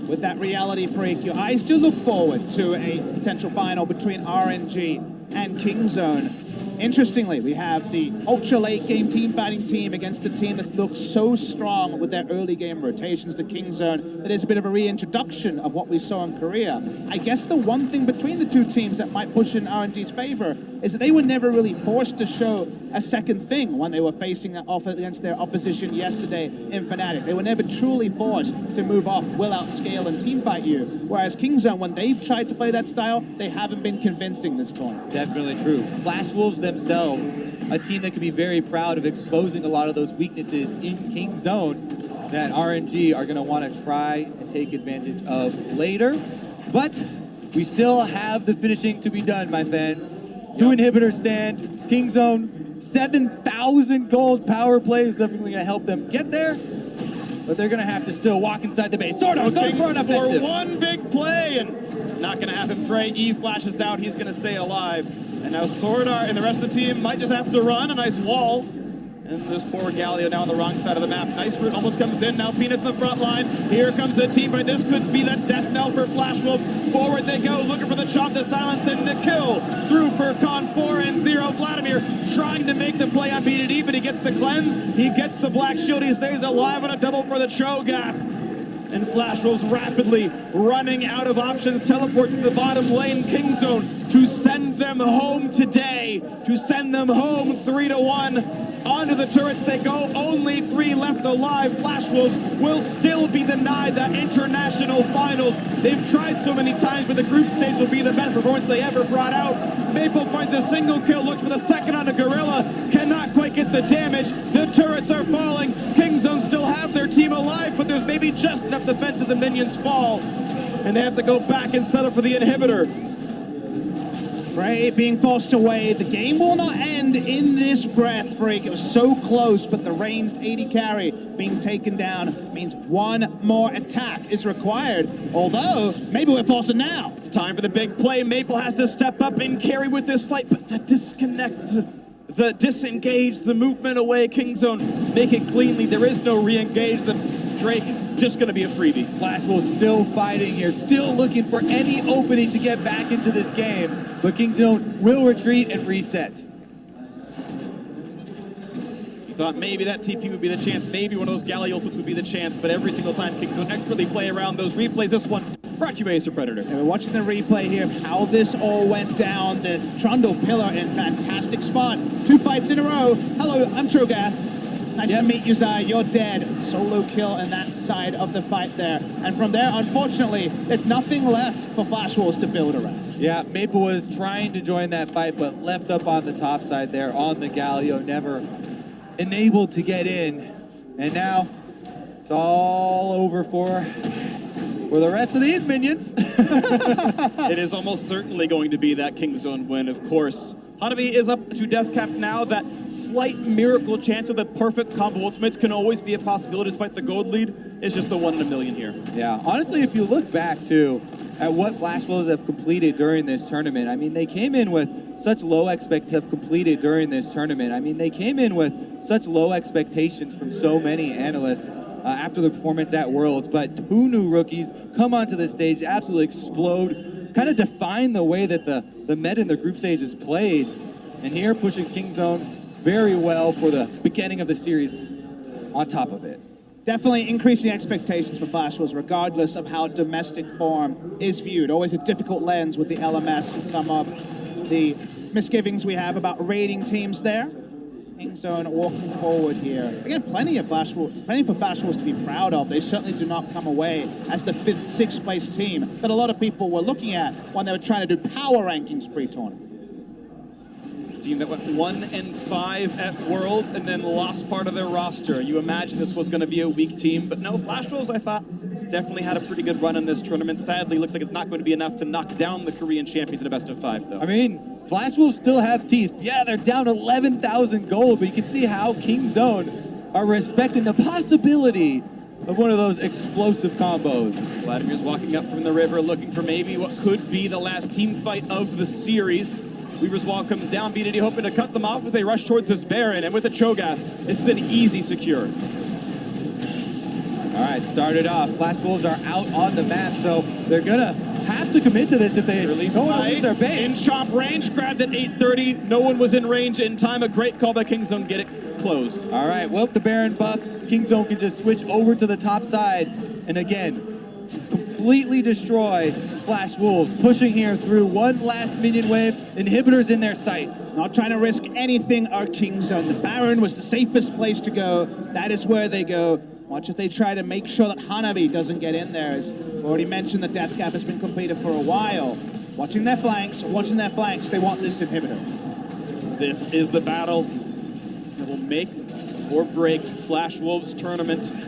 With that reality freak, your eyes do look forward to a potential final between RNG and Kingzone. Interestingly, we have the ultra late game team fighting team against the team that's looked so strong with their early game rotations, the Kingzone. That is a bit of a reintroduction of what we saw in Korea. I guess the one thing between the two teams that might push in RNG's favor is that they were never really forced to show a second thing when they were facing off against their opposition yesterday in Fnatic. They were never truly forced to move off, will outscale and team fight you. Whereas Kingzone, when they've tried to play that style, they haven't been convincing this tournament. Definitely true. Flash Wolves themselves, a team that can be very proud of exposing a lot of those weaknesses in Kingzone that RNG are going to want to try and take advantage of later. But we still have the finishing to be done, my fans. 2 inhibitors stand. Kingzone, 7,000 gold power play is definitely going to help them get there. But they're going to have to still walk inside the base. Sordo going for an offensive. For one big play, and not going to happen. Frey, E flashes out. He's going to stay alive. And now Swordart and the rest of the team might just have to run. A nice wall. And this poor Galio now on the wrong side of the map. Nice route almost comes in. Now Peanuts in the front line. Here comes the team, but this could be the death knell for Flash Wolves. Forward they go, looking for the chop, the silence, and the kill. Through for Con 4-0. Vladimir trying to make the play on BDD, but he gets the cleanse. He gets the black shield. He stays alive on a double for the Cho'Gath. And Flash Wolves rapidly running out of options. Teleports to the bottom lane. Kingzone to send them home today. ready to send them home 3-1. Onto the turrets they go, only 3 left alive. Flash Wolves will still be denied that international finals. They've tried so many times, but the group stage will be the best performance they ever brought out. Maple finds a single kill, looks for the second on a Gorilla, cannot quite get the damage. The turrets are falling. Kingzone still have their team alive, but there's maybe just enough defense as the minions fall. And they have to go back and settle for the inhibitor. Prey being forced away. The game will not end in this breath, Freak. It was so close, but the ranged 80 carry being taken down means one more attack is required. Although, maybe we're forcing now. It's time for the big play. Maple has to step up and carry with this fight, but the disconnect, the disengage, the movement away, Kingzone make it cleanly. There is no re-engage. The Drake just going to be a freebie. Flash Wolves still fighting here, still looking for any opening to get back into this game. But Kingzone will retreat and reset. You thought maybe that TP would be the chance, maybe one of those Galley ultimates would be the chance, but every single time Kingzone expertly play around those replays. This one brought to you by Acer Predator. And we're watching the replay here of how this all went down. The Trundle Pillar in fantastic spot. 2 fights in a row. Hello, I'm Trogath. Nice to meet you, Zai. You're dead. Solo kill in that side of the fight there. And from there, unfortunately, there's nothing left for Flash Wolves to build around. Yeah, Maple was trying to join that fight, but left up on the top side there on the Galio, never enabled to get in. And now it's all over for the rest of these minions. It is almost certainly going to be that Kingzone win, of course. Hanabi is up to death cap now. That slight miracle chance of the perfect combo ultimates can always be a possibility despite the gold lead. It's just the 1 in a million here. Yeah, honestly, if you look back too at what Flash Wolves have completed during this tournament, I mean, they came in with such low expectations from so many analysts after the performance at Worlds, but 2 new rookies come onto the stage, absolutely explode, kind of define the way that the meta in the group stage is played. And here pushing Kingzone very well for the beginning of the series on top of it. Definitely increasing expectations for Flash Wolves, regardless of how domestic form is viewed. Always a difficult lens with the LMS and some of the misgivings we have about rating teams there. Kingzone walking forward here. Again, plenty for Flash Wolves to be proud of. They certainly do not come away as the 6th place team that a lot of people were looking at when they were trying to do power rankings pre-tournament. Team that went 1-5 at Worlds and then lost part of their roster. You imagine this was going to be a weak team, but no, Flash Wolves, I thought, definitely had a pretty good run in this tournament. Sadly, looks like it's not going to be enough to knock down the Korean champions in the best of 5, though. I mean, Flash Wolves still have teeth. Yeah, they're down 11,000 gold, but you can see how Kingzone are respecting the possibility of one of those explosive combos. Vladimir's walking up from the river, looking for maybe what could be the last team fight of the series. Weaver's Wall comes down, BDD hoping to cut them off as they rush towards this Baron, and with the Cho'Gath, this is an easy secure. All right, started off. Flash Wolves are out on the map, so they're gonna have to commit to this if they don't want to lose their base. In chomp range, grabbed at 830. No one was in range in time. A great call by Kingzone, get it closed. All right, well, the Baron buff. Kingzone can just switch over to the top side, and again, completely destroy Flash Wolves, pushing here through one last minion wave, inhibitors in their sights. Not trying to risk anything are Kingzone. The Baron was the safest place to go. That is where they go. Watch as they try to make sure that Hanabi doesn't get in there. As already mentioned, the death cap has been completed for a while. Watching their flanks, they want this inhibitor. This is the battle that will make or break Flash Wolves tournament.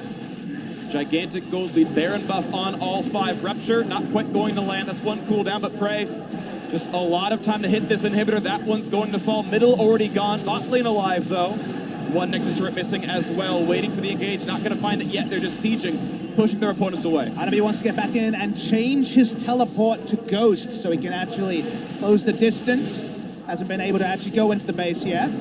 Gigantic gold lead, Baron buff on all 5. Rupture, not quite going to land. That's one cooldown, but Prey, just a lot of time to hit this inhibitor. That one's going to fall. Middle already gone. Bot lane alive, though. One Nexus turret missing as well. Waiting for the engage. Not going to find it yet. They're just sieging, pushing their opponents away. Hanabi wants to get back in and change his teleport to Ghost so he can actually close the distance. Hasn't been able to actually go into the base yet.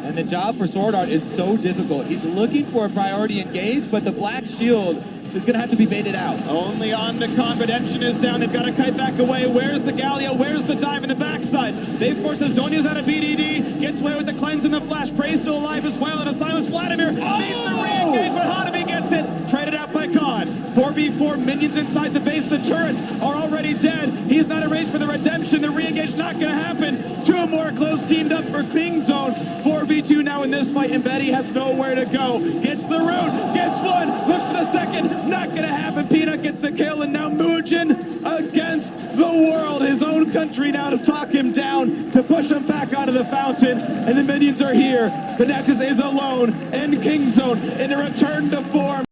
And the job for Sword Art is so difficult. He's looking for a priority engage, but the Black Shield is going to have to be baited out. Only on Nikon. Redemption is down. They've got to kite back away. Where's the Galio? Where's the dive in the backside? They force Azonia's out of BDD. Gets away with the cleanse and the flash. Prey's still alive as well. And a silence Vladimir needs the re-engage, but Hanabi gets it. Traded out by Khan. 4v4 minions inside the base. The turrets are already dead. He's not arranged for the redemption. option. The re-engage not going to happen. Two more close teamed up for King Zone. 4v2 now in this fight, and Betty has nowhere to go. Gets the root, gets one, looks for the second, not going to happen. Peanut gets the kill, and now Mugen against the world. His own country now to talk him down, to push him back out of the fountain, and the minions are here. The Nexus is alone, and King Zone in a return to form.